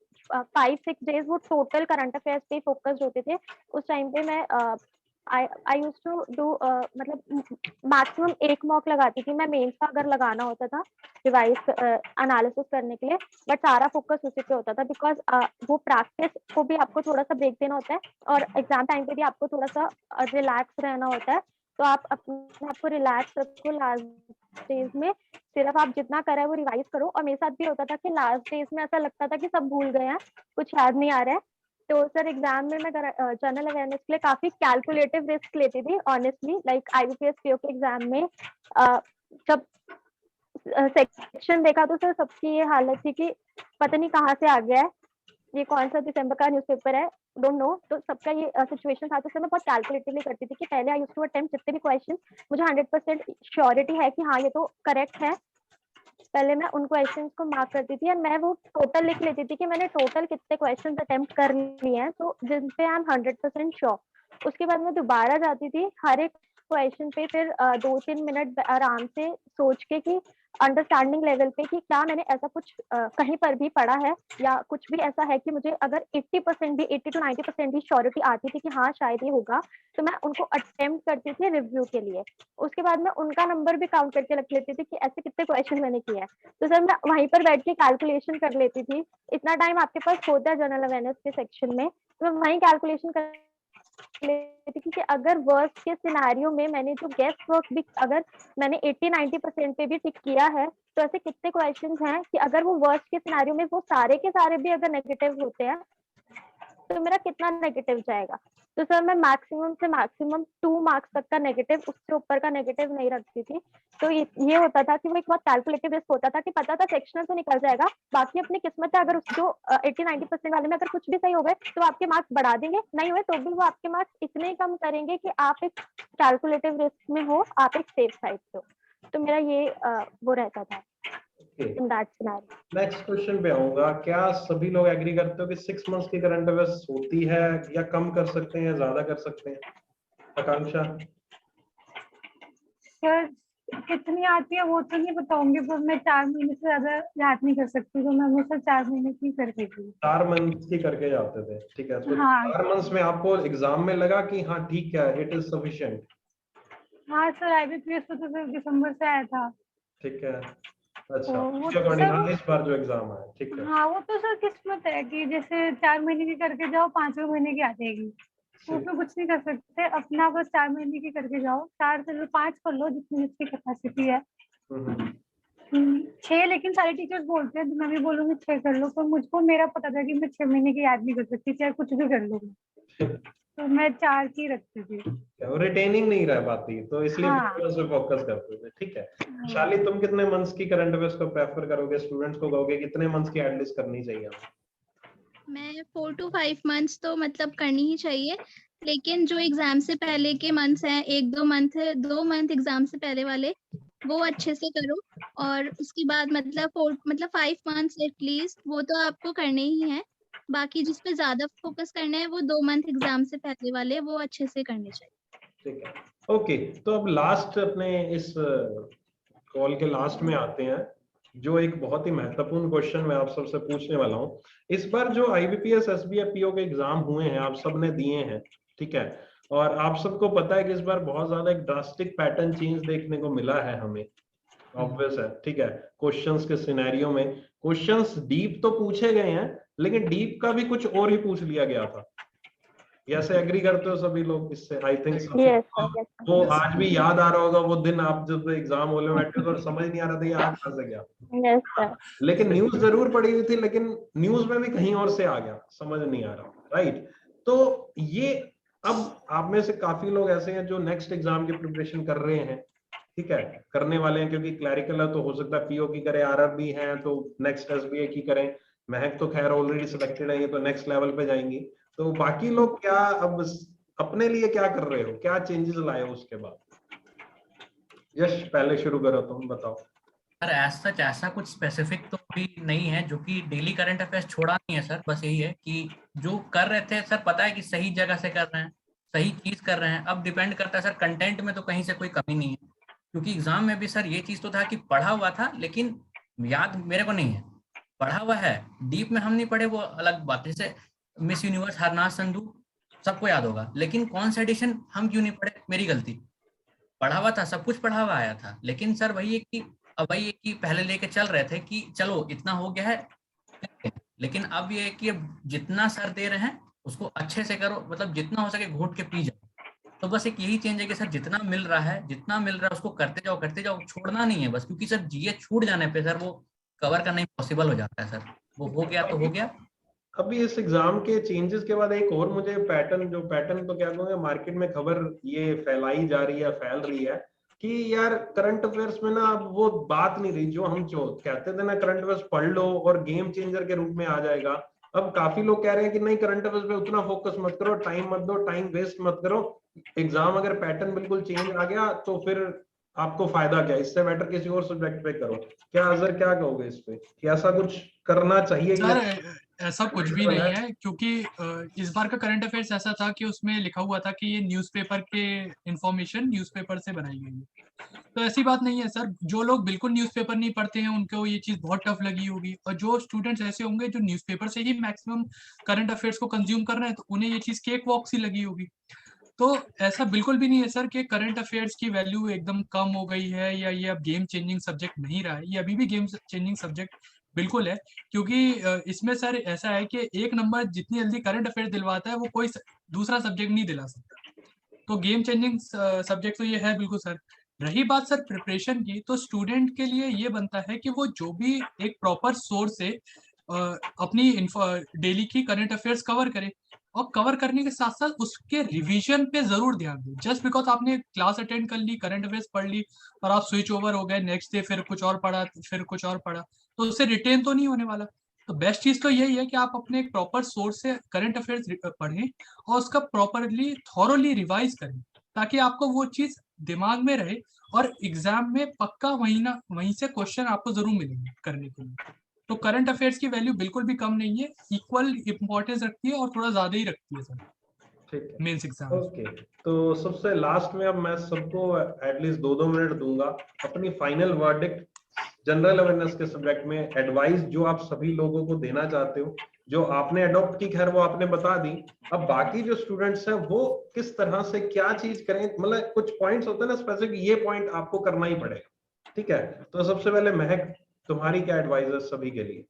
E: 5-6 डेज वो टोटल करंट अफेयर्स पे फोकस्ड होते थे। उस टाइम पे मैं आई यूज टू डू मतलब मैक्सिमम 1 मॉक लगाती थी मैं मेंस का अगर लगाना होता था रिवाइज एनालिसिस करने के लिए, बट सारा फोकस उसी पे होता था बिकॉज वो प्रैक्टिस को भी आपको थोड़ा सा ब्रेक देना होता है और एग्जाम टाइम पे भी आपको थोड़ा सा रिलैक्स रहना होता है। तो आप अपने आप को रिलैक्स रखो लास्ट डेज में, सिर्फ आप जितना करा है वो रिवाइज करो। और मेरे साथ भी होता था कि लास्ट डेज में ऐसा लगता था कि सब भूल गए हैं, कुछ याद नहीं आ रहा है। तो सर एग्जाम में मैं जनरल अवेयरनेस के लिए काफी कैलकुलेटिव रिस्क लेती थी ऑनेस्टली, लाइक IBPS PO के एग्जाम में जब सेक्शन देखा तो सर सबकी ये हालत थी कि पता नहीं कहाँ से आ गया है, ये कौन सा दिसंबर का न्यूज़पेपर है, डोंट नो। तो सबका ये सिचुएशन था, तो सर मैं बहुत कैलकुलेटिवली करती थी कि पहले आई यूज्ड टू अटेम्प्ट जितने भी क्वेश्चन मुझे 100% श्योरिटी है कि हाँ ये तो करेक्ट है, पहले मैं उन क्वेश्चंस को मार्क करती थी और मैं वो टोटल लिख लेती थी कि मैंने टोटल कितने क्वेश्चंस अटेम्प्ट कर लिए हैं, तो जिन पे आई एम 100% श्योर। उसके बाद मैं दोबारा जाती थी हर एक क्वेश्चन पे, फिर 2-3 मिनट आराम से सोच के कि अंडरस्टैंडिंग लेवल पे कि क्या मैंने ऐसा कुछ कहीं पर भी पढ़ा है या कुछ भी ऐसा है कि मुझे अगर 80% भी 80 to 90% भी श्योरिटी आती थी कि हाँ शायद ये होगा, तो मैं उनको अटेम्प्ट करती थी रिव्यू के लिए। उसके बाद मैं उनका नंबर भी काउंट करके रख लेती थी कि ऐसे कितने क्वेश्चन मैंने किए हैं। तो सर मैं वहीं पर बैठ के कैलकुलेशन कर लेती थी, इतना टाइम आपके पास होता है जनरल अवेयरनेस के सेक्शन में, तो मैं वहीं कैलकुलेशन कर लेती थी कि अगर वर्स्ट के सिनेरियो में मैंने जो गेस वर्क भी अगर मैंने 80-90% पे भी टिक किया है, तो ऐसे कितने क्वेश्चंस हैं कि अगर वो वर्स्ट के सिनेरियो में वो सारे के सारे भी अगर नेगेटिव होते हैं तो मेरा कितना नेगेटिव जाएगा। तो सर मैं मैक्सिमम से मैक्सिमम 2 मार्क्स तक का नेगेटिव, उससे ऊपर का नेगेटिव नहीं रखती थी। तो ये होता था कि वो एक बहुत कैलकुलेटिव रिस्क होता था कि पता था सेक्शनल तो निकल जाएगा, बाकी अपनी किस्मत है, अगर उस जो 80-90% वाले में अगर कुछ भी सही हो गए तो आपके मार्क्स बढ़ा देंगे, नहीं हुए तो भी वो आपके मार्क्स इतने ही कम करेंगे कि आप एक कैलकुलेटिव रिस्क में हो, आप एक सेफ साइड पे हो। तो मेरा ये वो रहता था in that scenario.
D: Next question पे आऊंगा, क्या सभी लोग एग्री करते हो कि 6 मंथ्स की करंट अफेयर्स होती है या कम कर सकते हैं या ज्यादा कर सकते हैं? आकांक्षा?
A: सर कितनी आती है वो तो नहीं बताऊंगी, पर मैं 4 महीने से ज्यादा याद नहीं कर सकती, तो मैं हमेशा 4 महीने की करती थी।
D: 4 मंथ की करके जाते थे, ठीक है। तो
A: हाँ
D: 4 मंथ्स में आपको एग्जाम में लगा कि हाँ ठीक है, इट इज सफिशिएंट?
A: हाँ सर IBPS तो सिर्फ दिसंबर से आया था।
D: ठीक है, अच्छा।
A: तो वो
D: उसके अकॉर्डिंग
A: सर
D: इस बार जो एग्जाम आया, ठीक है।
A: हाँ वो तो सर किस्मत है कि जैसे 4 महीने की करके जाओ 5वें महीने की आ जाएगी, तो उसमें कुछ नहीं कर सकते, अपना बस 4 महीने की करके जाओ, 4 से 5 कर लो जितनी जिसकी कैपेसिटी है। 6 लेकिन सारे टीचर्स बोलते हैं, तो मैं भी बोलूंगी 6 कर लो, पर मुझको मेरा पता था कि मैं 6 महीने की याद नहीं कर सकती, चाहे कुछ भी कर लूंगी, तो मैं 4 की रखती थी।
D: रिटेनिंग नहीं रह पाती, तो इसलिए
A: हाँ।
D: उस पे फोकस करते थे, ठीक है। शाली, तुम कितने मंथ्स की करंट अफेयर्स को प्रेफर करोगे? स्टूडेंट्स को कहोगे कितने मंथ्स की एटलीस्ट करनी चाहिए?
F: मैं 4 to 5 मंथ्स तो मतलब करनी ही चाहिए, लेकिन जो एग्जाम से पहले के मंथ्स हैं, 1-2 मंथ, 2 मंथ एग्जाम से पहले वाले, वो अच्छे से करो। और उसके बाद मतलब 5 मंथ्स एटलीस्ट वो तो आपको करने ही है। बाकी जिस पे ज्यादा फोकस करना है वो 2 मंथ एग्जाम से पहले वाले, वो अच्छे से करने चाहिए।
D: ठीक है, ओके। तो अब लास्ट अपने इस कॉल के लास्ट में आते हैं, जो एक बहुत ही महत्वपूर्ण क्वेश्चन मैं आप सबसे पूछने वाला हूं। इस बार जो IBPS SBI PO के एग्जाम हुए हैं, आप सबने दिए हैं, ठीक है, और आप सबको पता है कि इस बार बहुत ज्यादा एक ड्रास्टिक पैटर्न चेंज देखने को मिला है हमें, ऑब्वियस है, ठीक है। क्वेश्चंस के सिनेरियो में क्वेश्चंस डीप तो पूछे गए हैं, लेकिन डीप का भी कुछ और ही पूछ लिया गया था। ऐसे एग्री करते हो सभी लोग इससे? आई थिंक
E: यस
D: वो आज भी याद आ रहा होगा वो दिन, आप जब एग्जाम हॉल में बैठे तो समझ नहीं आ रहा था ये आज कहां से गया,
E: यस सर।
D: लेकिन न्यूज जरूर पड़ी हुई थी, लेकिन न्यूज में भी कहीं और से आ गया, समझ नहीं आ रहा, राइट। तो ये अब आप में से काफी लोग ऐसे हैं जो नेक्स्ट एग्जाम की प्रिपरेशन कर रहे हैं, ठीक है, करने वाले हैं, क्योंकि क्लैरिकल है तो हो सकता है पीओ की करें, आरआरबी है तो नेक्स्ट एसबीआई की करें, महक तो खैर ऑलरेडी सिलेक्टेड है, ये तो नेक्स्ट लेवल पे जाएंगी। तो बाकी लोग क्या अब अपने लिए क्या कर रहे हो, क्या चेंजेस लाए हो उसके बाद? यश पहले शुरू करो, तुम बताओ।
B: सर सच ऐसा कुछ स्पेसिफिक तो भी नहीं है, जो कि डेली करंट अफेयर्स छोड़ा नहीं है सर। बस यही है कि जो कर रहे थे सर, पता है कि सही जगह से कर रहे हैं, सही चीज कर रहे हैं। अब डिपेंड करता है सर, कंटेंट में तो कहीं से कोई कमी नहीं है, क्योंकि एग्जाम में भी सर ये चीज तो था कि पढ़ा हुआ था लेकिन याद मेरे को नहीं है। पढ़ा हुआ है, डीप में हम नहीं पढ़े वो अलग बात है। जैसे मिस यूनिवर्स हरनाज संधू सबको याद होगा, लेकिन कौन सा एडिशन हम क्यों नहीं पढ़े, मेरी गलती। पढ़ा हुआ था, सब कुछ पढ़ा हुआ आया था, लेकिन सर वही है कि अब वही है कि पहले लेके चल रहे थे कि चलो इतना हो गया है, लेकिन अब ये है कि अब जितना सर दे रहे हैं उसको अच्छे से करो, मतलब जितना हो सके घोट के पी जाओ। तो बस एक यही चेंज है कि सर जितना मिल रहा है उसको करते जाओ, छोड़ना नहीं है बस, क्योंकि सर जीए छूट जाने पे सर वो कवर करना इम्पॉसिबल हो जाता है सर। वो हो गया तो हो गया।
D: अभी इस एग्जाम के चेंजेस के बाद एक और मुझे पैटर्न तो क्या कहूँगा, मार्केट में खबर ये फैलाई जा रही है, फैल रही है कि यार करंट अफेयर्स में ना अब वो बात नहीं रही जो हम कहते थे ना, करंट अफेयर्स पढ़ लो और गेम चेंजर के रूप में आ जाएगा। अब काफी लोग कह रहे हैं कि नहीं, करंट अफेयर्स पे उतना फोकस मत करो, टाइम मत दो, टाइम वेस्ट मत करो। एग्जाम अगर पैटर्न बिल्कुल चेंज आ गया तो फिर आपको फायदा क्या, इससे बेटर किसी और सब्जेक्ट पे करो। क्या अजहर, क्या कहोगे इस पे, कि ऐसा कुछ करना चाहिए कि
C: सर ऐसा कुछ भी नहीं है, क्योंकि इस बार का करंट अफेयर्स ऐसा था कि उसमें लिखा हुआ था कि ये न्यूज़पेपर के इंफॉर्मेशन न्यूज़पेपर से बनाई गई है। तो ऐसी बात नहीं है सर, जो लोग बिल्कुल न्यूज़पेपर नहीं पढ़ते हैं उनको ये चीज बहुत टफ लगी होगी, और जो स्टूडेंट्स ऐसे होंगे जो न्यूज़पेपर से ही मैक्सिमम करंट अफेयर्स को कंज्यूम कर रहे हैं, तो उन्हें ये चीज केक वॉक सी लगी होगी। तो ऐसा बिल्कुल भी नहीं है सर कि करंट अफेयर्स की वैल्यू एकदम कम हो गई है या ये अब गेम चेंजिंग सब्जेक्ट नहीं रहा है। ये अभी भी गेम चेंजिंग सब्जेक्ट बिल्कुल है, क्योंकि इसमें सर ऐसा है कि एक नंबर जितनी जल्दी करंट अफेयर्स दिलवाता है वो कोई दूसरा सब्जेक्ट नहीं दिला सकता। तो गेम चेंजिंग सब्जेक्ट तो ये है बिल्कुल सर। रही बात सर प्रिपरेशन की, तो स्टूडेंट के लिए ये बनता है कि वो जो भी एक प्रॉपर सोर्स से अपनी डेली की करंट अफेयर्स कवर करे, और कवर करने के साथ साथ उसके रिवीजन पे जरूर ध्यान दें। जस्ट बिकॉज आपने क्लास अटेंड कर ली, करंट अफेयर्स पढ़ ली और आप स्विच ओवर हो गए, नेक्स्ट डे फिर कुछ और पढ़ा, फिर कुछ और पढ़ा, तो उससे रिटेन तो नहीं होने वाला। तो बेस्ट चीज तो यही है कि आप अपने एक प्रॉपर सोर्स से करंट अफेयर्स पढ़ें और उसका प्रॉपरली थॉरोली रिवाइज करें, ताकि आपको वो चीज दिमाग में रहे और एग्जाम में पक्का वहीं से क्वेश्चन आपको जरूर मिलेंगे करने के लिए। तो करंट अफेयर्स की वैल्यू बिल्कुल भी कम नहीं है, इक्वल इंपॉर्टेंस रखती है और थोड़ा ज्यादा ही रखती है सर
D: ठीक है,
C: मेंस एग्जाम।
D: ओके। तो सबसे लास्ट में अब मैं सबको एटलीस्ट 2-2 मिनट दूंगा, अपनी फाइनल वर्डिक्ट जनरल अवेयरनेस के सब्जेक्ट में, एडवाइस जो आप सभी लोगों को देना चाहते हो, जो आपने अडॉप्ट की, खैर वो आपने बता दी। अब बाकी जो स्टूडेंट्स हैं वो किस तरह से क्या चीज करें, मतलब कुछ पॉइंट्स होते हैं ना स्पेसिफिक, ये पॉइंट आपको करना ही पड़ेगा, ठीक है। तो सबसे पहले महक, तुम्हारी क्या एडवाइस है सभी के लिए?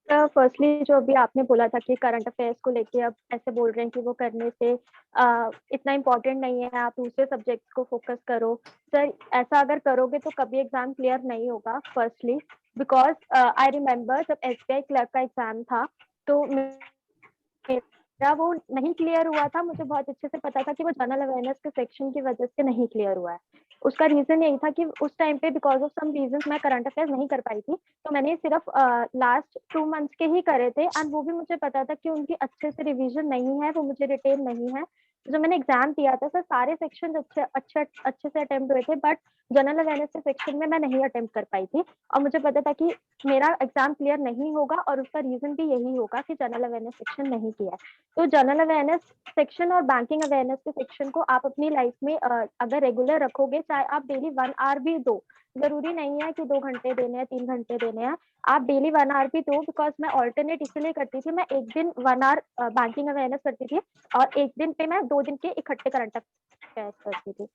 E: फर्स्टली जो अभी आपने बोला था कि करंट अफेयर्स को लेके अब ऐसे बोल रहे हैं कि वो करने से इतना इम्पोर्टेंट नहीं है, आप दूसरे सब्जेक्ट्स को फोकस करो। सर ऐसा अगर करोगे तो कभी एग्जाम क्लियर नहीं होगा, फर्स्टली बिकॉज आई रिमेम्बर जब एसबीआई क्लर्क का एग्जाम था तो मेरा वो नहीं क्लियर हुआ था। मुझे बहुत अच्छे से पता था कि वो जनरल अवेयरनेस के सेक्शन की वजह से नहीं क्लियर हुआ है। उसका रीजन यही था कि उस टाइम पे बिकॉज ऑफ सम रीजंस मैं करंट अफेयर्स नहीं कर पाई थी, तो मैंने सिर्फ लास्ट 2 मंथ्स के ही करे थे, एंड वो भी मुझे पता था कि उनकी अच्छे से रिवीजन नहीं है, वो मुझे रिटेन नहीं है। जो मैंने एग्जाम दिया था सर, सारे सेक्शन अच्छे से अटेम्प्ट हुए थे, बट जनरल अवेयरनेस के सेक्शन में मैं नहीं अटेम्प्ट कर पाई थी, और मुझे पता था कि मेरा एग्जाम क्लियर नहीं होगा, और उसका रीजन भी यही होगा कि जनरल अवेयरनेस सेक्शन नहीं किया। तो जनरल अवेयरनेस सेक्शन और बैंकिंग अवेयरनेस के सेक्शन को आप अपनी लाइफ में अगर रेगुलर रखोगे, चाहे आप डेली 1 आवर भी दो, जरूरी नहीं है कि 2 घंटे देने हैं, 3 घंटे देने हैं, आप डेली 1 आवर भी दो। बिकॉज मैं ऑल्टरनेट इसलिए करती थी, मैं एक दिन 1 आवर बैंकिंग अवेयरनेस करती थी और एक दिन पे मैं 2 दिन के इकट्ठे करंट अफेयर्स करती थी।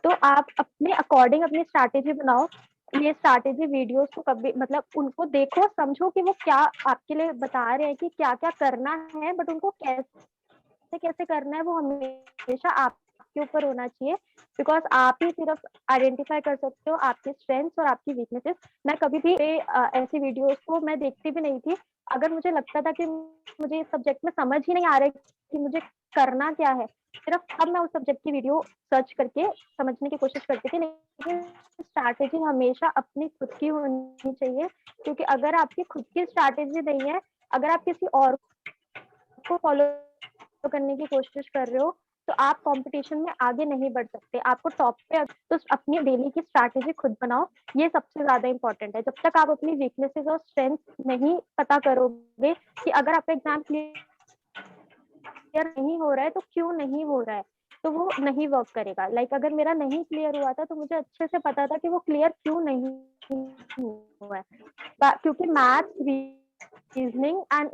E: तो आप अपने अकॉर्डिंग अपनी स्ट्रैटेजी बनाओ। ये स्ट्रैटेजी वीडियोस को कभी मतलब उनको देखो, समझो कि वो क्या आपके लिए बता रहे हैं कि क्या क्या करना है, बट उनको कैसे कैसे करना है वो हमेशा आपके ऊपर होना चाहिए, बिकॉज आप ही सिर्फ आइडेंटिफाई कर सकते हो आपके स्ट्रेंथ्स और आपकी वीकनेसेस। मैं कभी भी ऐसी वीडियोस को मैं देखती भी नहीं थी। अगर मुझे लगता था कि मुझे इस सब्जेक्ट में समझ ही नहीं आ रहा है कि मुझे करना क्या है, सिर्फ अब मैं उस सब्जेक्ट की वीडियो सर्च करके समझने की कोशिश करती थी, लेकिन स्ट्रैटेजी हमेशा अपनी खुद की होनी चाहिए, क्योंकि अगर आपकी खुद की स्ट्रैटेजी नहीं है, अगर आप किसी और को फॉलो करने की कोशिश कर रहे हो, तो आप कंपटीशन में आगे नहीं बढ़ सकते। आपको टॉप पे तो अपनी डेली की स्ट्रैटेजी खुद बनाओ, ये सबसे ज्यादा इंपॉर्टेंट है। जब तक आप अपनी वीकनेसेस और स्ट्रेंथ नहीं पता करोगे कि अगर आपका एग्जाम क्लियर नहीं हो रहा है तो क्यों नहीं हो रहा है, तो वो नहीं वर्क करेगा। लाइक अगर मेरा नहीं क्लियर हुआ था तो मुझे अच्छे से पता था कि वो क्लियर क्यों नहीं हुआ है, क्योंकि मैथ्स, रीजनिंग एंड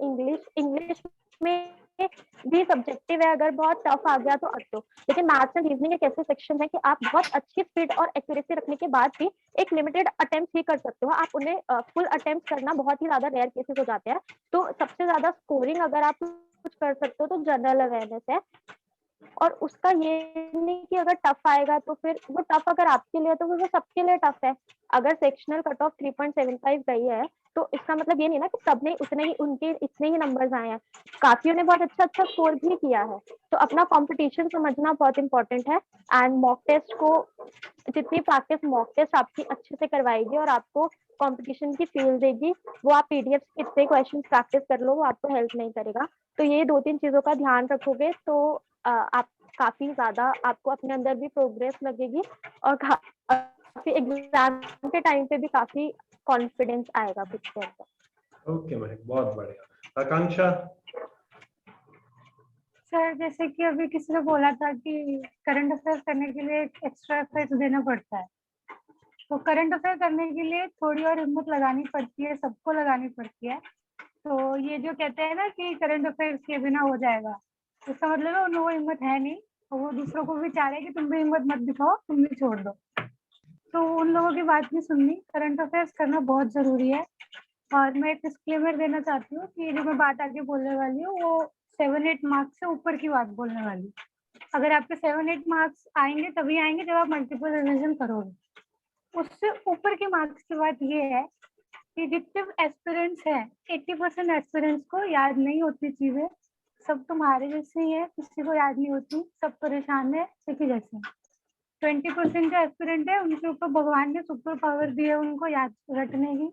E: इंग्लिश में भी सब्जेक्टिव है, अगर बहुत टफ आ गया तो दो, लेकिन मैथ्स एंड रीजनिंग एक ऐसे सेक्शन है कि आप बहुत अच्छी स्पीड और एक्यूरेसी रखने के बाद भी एक लिमिटेड अटेम्प्ट ही कर सकते हो। आप उन्हें फुल अटेम्प्ट करना बहुत ही ज्यादा रेयर केसेस हो जाते हैं। तो सबसे ज्यादा स्कोरिंग अगर आप कुछ कर सकते हो तो जनरल अवेयरनेस है, और उसका ये नहीं कि अगर टफ आएगा तो फिर वो टफ अगर आपके लिए तो फिर वो सबके लिए टफ है। अगर सेक्शनल कट ऑफ 3.75 गई है तो इसका मतलब ये नहीं ना कि सबने उतने ही उनके इतने ही नंबर्स आए हैं, काफियों ने बहुत अच्छा स्कोर भी किया है। तो अपना कंपटीशन समझना बहुत इंपॉर्टेंट है। एंड मॉक टेस्ट को जितनी प्रैक्टिस मॉक टेस्ट आपकी अच्छे से करवाएगी और आपको कंपटीशन की फील देगी, वो आप पीडीएफ कितने क्वेश्चन प्रैक्टिस कर लो वो आपको हेल्प नहीं करेगा। तो ये 2-3 चीजों का ध्यान रखोगे तो आप काफी ज्यादा आपको अपने अंदर भी प्रोग्रेस लगेगी और काफी एग्जाम के टाइम पे भी काफी कॉन्फिडेंस आएगा खुद के अंदर।
D: ओके महक, बहुत बढ़िया। आकांक्षा?
A: सर जैसे कि अभी किसी ने बोला था कि करंट अफेयर करने के लिए एक्स्ट्रा एफर्ट्स देना पड़ता है, तो करंट अफेयर करने के लिए थोड़ी और हिम्मत लगानी पड़ती है, सबको लगानी पड़ती है। तो ये जो कहते हैं ना कि करंट अफेयर्स के बिना हो जाएगा, इसका मतलब है उन्हें वो हिम्मत है नहीं, और वो दूसरों को भी चाह रहे हैं कि तुम भी हिम्मत मत दिखाओ, तुम भी छोड़ दो। तो उन लोगों की बात नहीं सुननी, करंट अफेयर्स करना बहुत जरूरी है। और मैं एक डिस्क्लेमर देना चाहती हूँ कि जो मैं बात आगे बोलने वाली हूँ वो 7-8 मार्क्स से ऊपर की बात बोलने वाली। अगर आपके 7-8 मार्क्स आएंगे तभी आएंगे जब आप मल्टीपल रिवीजन करोगे। उससे ऊपर के मार्क्स की बात ये है कि जितने एस्पिरेंट्स हैं 80% एस्पिरेंट्स को याद नहीं होती चीजें। सब तुम्हारे जैसे ही है, किसी को याद नहीं होती, सब परेशान है एक ही जैसे। 20% जो एस्पिरेंट है उनके ऊपर भगवान ने सुपर पावर दी है उनको याद रखने की,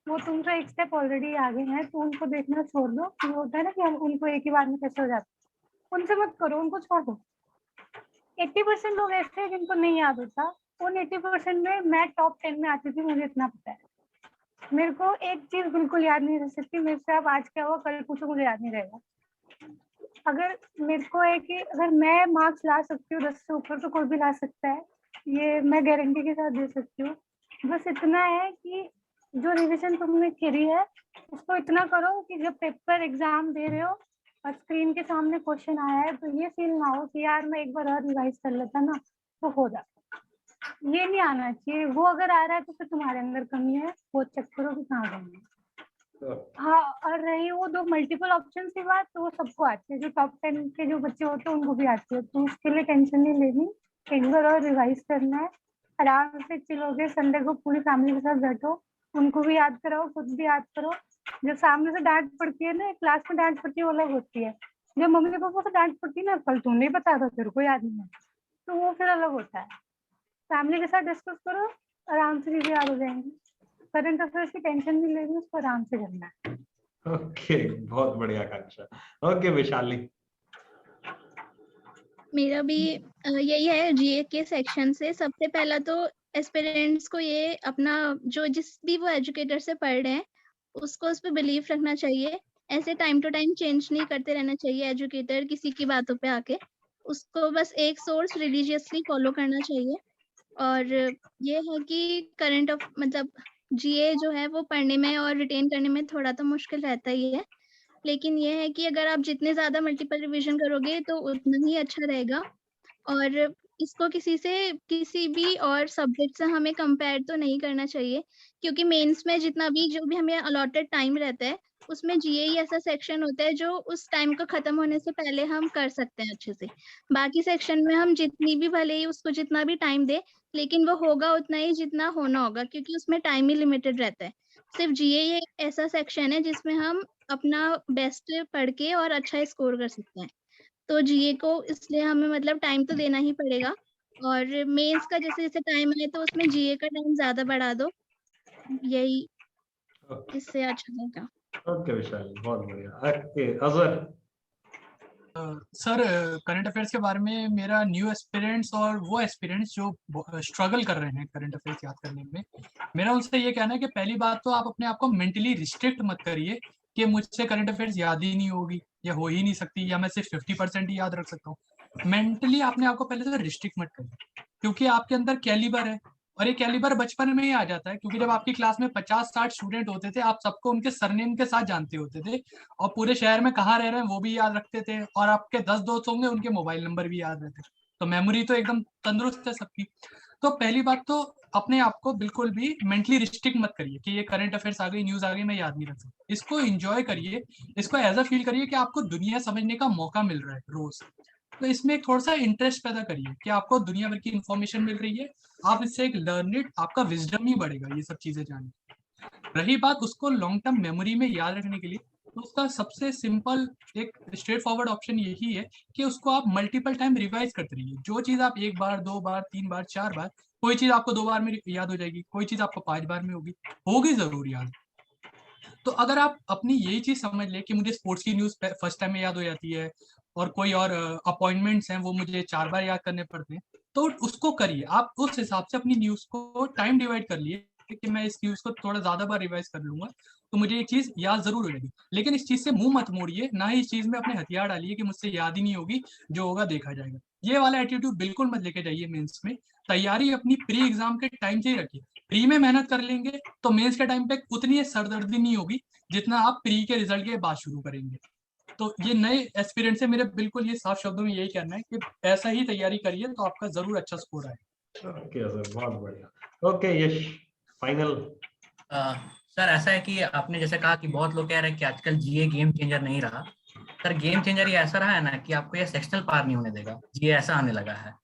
A: वो तुमसे एक स्टेप ऑलरेडी आगे हैं, तो उनको देखना छोड़ दो। ये होता है ना कि हम उनको एक ही बार में कैसे हो जाता है, उनसे मत करो, उनको छोड़ दो। 80% लोग ऐसे हैं जिनको नहीं याद होता। उन 80% में मैं टॉप 10 में आती थी, मुझे इतना पता है। मेरे को एक चीज बिल्कुल याद नहीं रह सकती, मेरे से आप आज क्या हुआ कल पूछो, मुझे याद नहीं रहेगा। अगर मेरे को है कि अगर मैं मार्क्स ला सकती हूँ 10 से ऊपर तो कोई भी ला सकता है, ये मैं गारंटी के साथ दे सकती हूँ। बस इतना है कि जो रिवीजन तुमने करी है उसको इतना करो कि जब पेपर एग्जाम दे रहे हो और स्क्रीन के सामने क्वेश्चन आया है तो ये फील ना हो कि यार मैं एक बार और रिवाइज कर लेता ना तो हो जाता। ये नहीं आना चाहिए। वो अगर आ रहा है तो फिर तुम्हारे अंदर कमी है, वो चेक करो कि कहाँ कमी है। हाँ, और रही वो दो मल्टीपल ऑप्शन की बात, तो वो सबको आती है। जो टॉप 10 के जो बच्चे होते हैं उनको भी आती है, तो उसके लिए टेंशन नहीं लेनी। एक बार और रिवाइज करना है, आराम से चिलोगे। संडे को पूरी फैमिली के साथ बैठो, उनको भी याद कराओ, खुद भी याद करो। जब सामने से डांट पड़ती है ना, क्लास में डांट पड़ती है वो अलग होती है। जब मम्मी पापा से डांट पड़ती है ना, कल तुम नहीं पता था, तेरे को याद नहीं है, तो वो फिर अलग होता है। फैमिली के साथ डिस्कस करो, आराम से चीजें याद हो जाएंगी। करंट अफेयर्स की टेंशन नहीं लेनी, उसको आराम से करना है।
D: ओके, बहुत बढ़िया आकांक्षा। ओके वैशाली?
F: मेरा भी यही है जीए के सेक्शन से। सबसे पहला तो एस्पिरेंट्स को ये अपना जो जिस भी वो एजुकेटर से पढ़ रहे हैं उसको उस पर बिलीव रखना चाहिए। ऐसे टाइम टू टाइम चेंज नहीं करते रहना चाहिए एजुकेटर किसी की बातों पे आके। उसको बस एक सोर्स रिलीजियसली फॉलो करना चाहिए। और ये है कि करंट ऑफ मतलब जीए जो है वो पढ़ने में और रिटेन करने में थोड़ा तो मुश्किल रहता ही है, लेकिन ये है कि अगर आप जितने ज्यादा मल्टीपल रिवीजन करोगे तो उतना ही अच्छा रहेगा। और इसको किसी भी और सब्जेक्ट से हमें कंपेयर तो नहीं करना चाहिए, क्योंकि मेंस में जितना भी जो भी हमें अलॉटेड टाइम रहता है उसमें जीए ही ऐसा सेक्शन होता है जो उस टाइम को खत्म होने से पहले हम कर सकते हैं अच्छे से। बाकी सेक्शन में हम जितनी भी भले ही उसको जितना भी टाइम दे, लेकिन वो होगा उतना ही जितना होना होगा, क्योंकि उसमें टाइम ही लिमिटेड रहता है। सिर्फ जीए ये ऐसा सेक्शन है जिसमें हम अपना बेस्ट पढ़ के और अच्छा स्कोर कर सकते हैं। तो जीए को इसलिए हमें मतलब टाइम तो देना ही पड़ेगा, और मेंस का जैसे जैसे टाइम आए तो उसमें जीए का टाइम ज्यादा बढ़ा दो, यही इससे अच्छा रहेगा।
D: ओके विशाल, बहुत बढ़िया। Okay Azhar.
C: Sir, current affairs के बारे में मेरा न्यू एस्पिरेंट्स और वो एस्पिरेंट्स जो स्ट्रगल कर रहे हैं करंट अफेयर्स याद करने में, मेरा उनसे ये कहना है कि पहली बात तो आप अपने आप को मेंटली रिस्ट्रिक्ट मत करिए कि मुझसे करंट अफेयर्स याद ही नहीं होगी या हो ही नहीं सकती या मैं सिर्फ 50% ही याद रख सकता हूँ। मेंटली अपने आप को पहले तो रिस्ट्रिक्ट मत करिए, क्योंकि आपके अंदर कैलिबर है, और ये कैलिबर बचपन में ही आ जाता है, क्योंकि जब आपकी क्लास में 50-60 स्टूडेंट होते थे आप सबको उनके सरनेम के साथ जानते होते थे, और पूरे शहर में कहाँ रह रहे हैं वो भी याद रखते थे, और आपके 10 दोस्त होंगे उनके मोबाइल नंबर भी याद रहते, तो मेमोरी तो एकदम तंदुरुस्त है सबकी। तो पहली बात तो अपने आप को बिल्कुल भी मेंटली रिस्ट्रिक्ट मत करिए कि ये करंट अफेयर्स आ गई, न्यूज आ गई, मैं याद नहीं रख सकता। इसको एंजॉय करिए, इसको एज अ फील करिए कि आपको दुनिया समझने का मौका मिल रहा है रोज। तो इसमें एक थोड़ा सा इंटरेस्ट पैदा करिए कि आपको दुनिया भर की इंफॉर्मेशन मिल रही है, आप इससे एक लर्निड, आपका विजडम ही बढ़ेगा ये सब चीजें जानने। रही बात उसको लॉन्ग टर्म मेमोरी में याद रखने के लिए, तो उसका सबसे सिंपल एक स्ट्रेट फॉरवर्ड ऑप्शन यही है कि उसको आप मल्टीपल टाइम रिवाइज करते रहिए। जो चीज आप 1 बार 2 बार 3 बार 4 बार, कोई चीज आपको 2 बार में याद हो जाएगी, कोई चीज आपको 5 बार में होगी जरूर याद। तो अगर आप अपनी यही चीज समझ ले कि मुझे स्पोर्ट्स की न्यूज फर्स्ट टाइम में याद हो जाती है, और कोई और अपॉइंटमेंट्स हैं वो मुझे 4 बार याद करने पड़ते हैं, तो उसको करिए। आप उस हिसाब से अपनी न्यूज को टाइम डिवाइड कर लिए कि मैं इस न्यूज को थोड़ा ज्यादा बार रिवाइज कर लूंगा तो मुझे ये चीज याद जरूर हो जाएगी। लेकिन इस चीज से मुंह मत मोड़िए, ना ही इस चीज में अपने हथियार डालिए कि मुझसे याद ही नहीं होगी, जो होगा देखा जाएगा। ये वाला एटीट्यूड बिल्कुल मत लेके जाइए मेंस में। तैयारी अपनी प्री एग्जाम के टाइम से ही रखिए। प्री में मेहनत कर लेंगे तो मेंस के टाइम पे उतनी सरदर्दी नहीं होगी जितना आप प्री के रिजल्ट के बाद शुरू करेंगे। तो ये नए एस्पिरेंट से मेरे बिल्कुल ये साफ शब्दों में यही कहना है कि ऐसा ही तैयारी करिए तो आपका जरूर अच्छा स्कोर आएगा।
D: ओके सर, बहुत बढ़िया। ओके यश, फाइनल।
B: सर ऐसा है कि आपने जैसे कहा कि बहुत लोग कह रहे हैं कि आजकल जीए गेम चेंजर नहीं रहा। सर गेम चेंजर ये ऐसा रहा है ना कि आपको ये सेक्शनल पार नहीं होने देगा। जीए ऐसा आने लगा है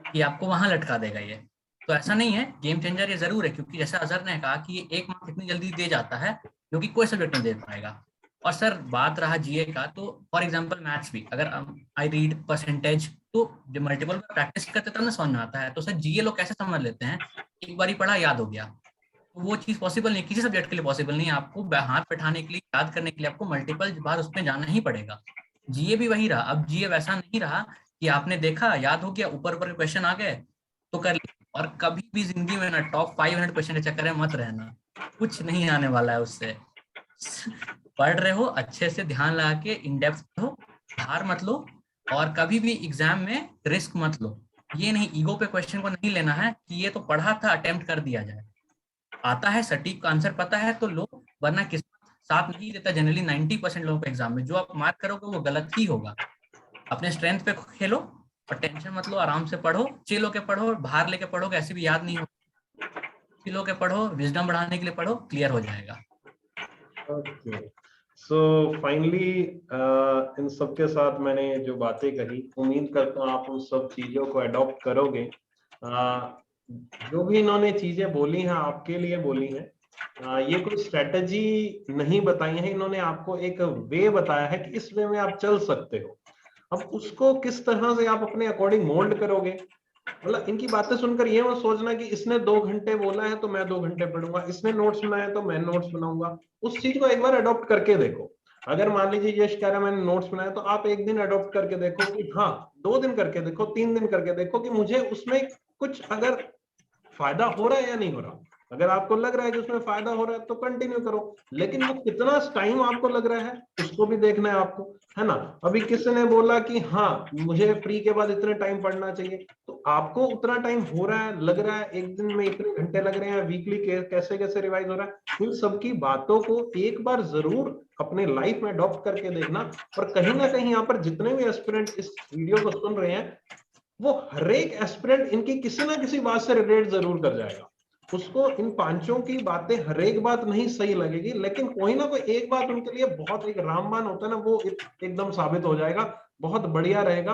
B: कि आपको वहां लटका देगा ये। तो ऐसा नहीं है, गेम चेंजर ये जरूर है, क्योंकि जैसे अजहर ने कहा कि ये 1 मार्क इतनी जल्दी दे जाता है जो कि कोई सब्जेक्ट नहीं दे पाएगा। और सर बात रहा जीए का, तो फॉर एग्जांपल मैथ्स भी अगर आई रीड परसेंटेज, तो जब मल्टीपल प्रैक्टिस करते तब ना समझ में आता है। तो सर जीए लोग कैसे समझ लेते हैं, एक बार ही पढ़ा याद हो गया, तो वो चीज पॉसिबल नहीं, किसी सब्जेक्ट के लिए पॉसिबल नहीं है। आपको हाथ बैठाने के लिए, याद करने के लिए आपको मल्टीपल बार उसमें जाना ही पड़ेगा। जीए भी वही रहा। अब जीए वैसा नहीं रहा कि आपने देखा याद हो गया, ऊपर ऊपर क्वेश्चन आ गए तो कर लिया। और कभी भी जिंदगी में ना टॉप 500 क्वेश्चन के चक्कर में मत रहना, कुछ नहीं आने वाला है उससे। पढ़ रहे हो अच्छे से ध्यान लगा के, इन डेप्थ पढ़ो, हार मत लो, और कभी भी एग्जाम में रिस्क मत लो। ये नहीं, ईगो पे क्वेश्चन को नहीं लेना है कि ये तो पढ़ा था, अटेम्प्ट कर दिया जाए। आता है सटीक आंसर पता है तो लो, वरना किस्मत साथ नहीं देता। जनरली 90% लोगों को एग्जाम में जो आप मार्क करोगे वो गलत ही होगा। अपने स्ट्रेंथ पे खेलो और टेंशन मत लो, आराम से पढ़ो, चिल होके पढ़ो। बाहर लेके पढ़ोगे ऐसे भी याद नहीं होगा। चिल होके पढ़ो, विजडम बढ़ाने के लिए पढ़ो, क्लियर हो जाएगा।
D: ओके, सो फाइनली इन सब के साथ मैंने जो बातें कही, उम्मीद करता हूँ आप उन सब चीजों को अडॉप्ट करोगे। जो भी इन्होंने चीजें बोली हैं आपके लिए बोली हैं। ये कोई स्ट्रेटजी नहीं बताई है, इन्होंने आपको एक वे बताया है कि इस वे में आप चल सकते हो। अब उसको किस तरह से आप अपने अकॉर्डिंग मोल्ड करोगे, मतलब इनकी बातें सुनकर ये मत सोचना कि इसने 2 घंटे बोला है तो मैं 2 घंटे पढ़ूंगा, इसने नोट्स बनाया तो मैं नोट्स बनाऊंगा। उस चीज को एक बार अडॉप्ट करके देखो। अगर मान लीजिए यश कह रहा है मैंने नोट्स बनाया, तो आप एक दिन अडॉप्ट करके देखो कि हाँ, 2 दिन करके देखो, 3 दिन करके देखो कि मुझे उसमें कुछ अगर फायदा हो रहा है या नहीं हो रहा। अगर आपको लग रहा है कि उसमें फायदा हो रहा है तो कंटिन्यू करो, लेकिन वो कितना टाइम आपको लग रहा है उसको भी देखना है आपको, है ना। अभी किसी ने बोला कि हाँ मुझे प्री के बाद इतने टाइम पढ़ना चाहिए, तो आपको उतना टाइम हो रहा है, लग रहा है, एक दिन में इतने घंटे लग रहे हैं, वीकली कैसे कैसे रिवाइज हो रहा है, इन सबकी बातों को एक बार जरूर अपने लाइफ में अडॉप्ट करके देखना। और कहीं ना कहीं यहाँ पर जितने भी एस्पिरेंट इस वीडियो को सुन रहे हैं, वो हर एक एस्पिरेंट इनकी किसी ना किसी बात से रिलेट जरूर कर जाएगा। उसको इन पांचों की बातें हर एक बात नहीं सही लगेगी, लेकिन कोई ना कोई एक बात उनके लिए बहुत, एक रामबाण होता है ना, वो एकदम साबित हो जाएगा। बहुत बढ़िया रहेगा।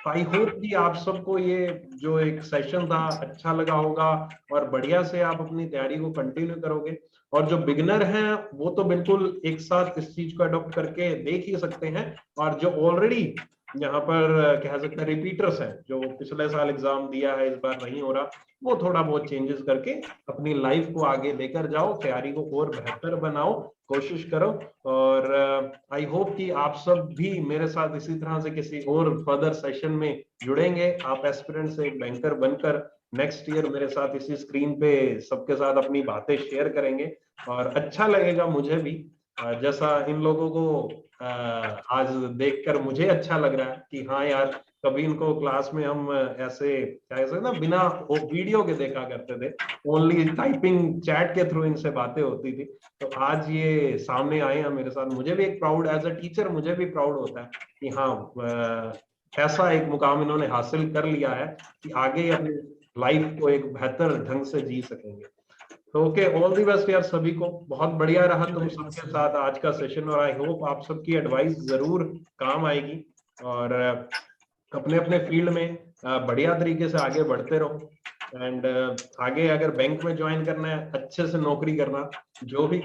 D: आई होप कि आप सबको ये जो एक सेशन था अच्छा लगा होगा और बढ़िया से आप अपनी तैयारी को कंटिन्यू करोगे। और जो बिगिनर हैं वो तो बिल्कुल एक साथ इस चीज को अडॉप्ट करके देख ही सकते हैं, और जो ऑलरेडी यहाँ पर कह सकते हैं रिपीटर्स हैं, जो पिछले साल एग्जाम दिया है इस बार नहीं हो रहा, वो थोड़ा बहुत चेंजेस करके अपनी लाइफ को आगे लेकर जाओ, तैयारी को और बेहतर बनाओ, कोशिश करो। और आई होप कि आप सब भी मेरे साथ इसी तरह से किसी और फर्दर सेशन में जुड़ेंगे। आप एस्पिरेंट से एक बैंकर बनकर नेक्स्ट ईयर मेरे साथ इसी स्क्रीन पे सबके साथ अपनी बातें शेयर करेंगे, और अच्छा लगेगा मुझे भी। जैसा इन लोगों को आज देखकर मुझे अच्छा लग रहा है कि हाँ यार, कभी इनको क्लास में हम ऐसे क्या ना बिना वीडियो के देखा करते थे, ओनली टाइपिंग चैट के थ्रू इनसे बातें होती थी, तो आज ये सामने आए हैं मेरे साथ। मुझे भी एक प्राउड, एज अ टीचर मुझे भी प्राउड होता है कि हाँ ऐसा एक मुकाम इन्होंने हासिल कर लिया है कि आगे अपनी लाइफ को एक बेहतर ढंग से जी सकेंगे। तो ओके, ऑल दी बेस्ट यार सभी को। बहुत बढ़िया रहा तुम सबके साथ आज का सेशन, और आई होप आप सबकी एडवाइस जरूर काम आएगी, और अपने अपने फील्ड में बढ़िया तरीके से आगे बढ़ते रहो। एंड आगे अगर बैंक में ज्वाइन करना है, अच्छे से नौकरी करना, जो भी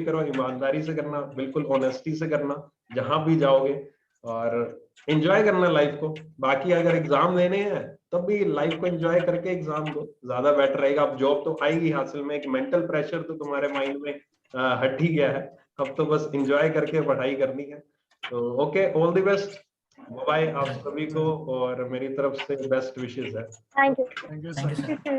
D: करो ईमानदारी से करना, बिल्कुल ऑनेस्टी से करना जहां भी जाओगे, और एंजॉय करना लाइफ को। बाकी अगर एग्जाम देने हैं तब भी लाइफ को एंजॉय करके एग्जाम दो, ज्यादा बेटर रहेगा। अब जॉब तो आएगी हासिल में, एक मेंटल प्रेशर तो तुम्हारे माइंड में हट ही गया है, अब तो बस एंजॉय करके पढ़ाई करनी है। तो okay, all the best, bye आप सभी को, और मेरी तरफ से बेस्ट विशेस है।
E: Thank you.
C: Thank you
B: thank you
C: sir.
B: Sir.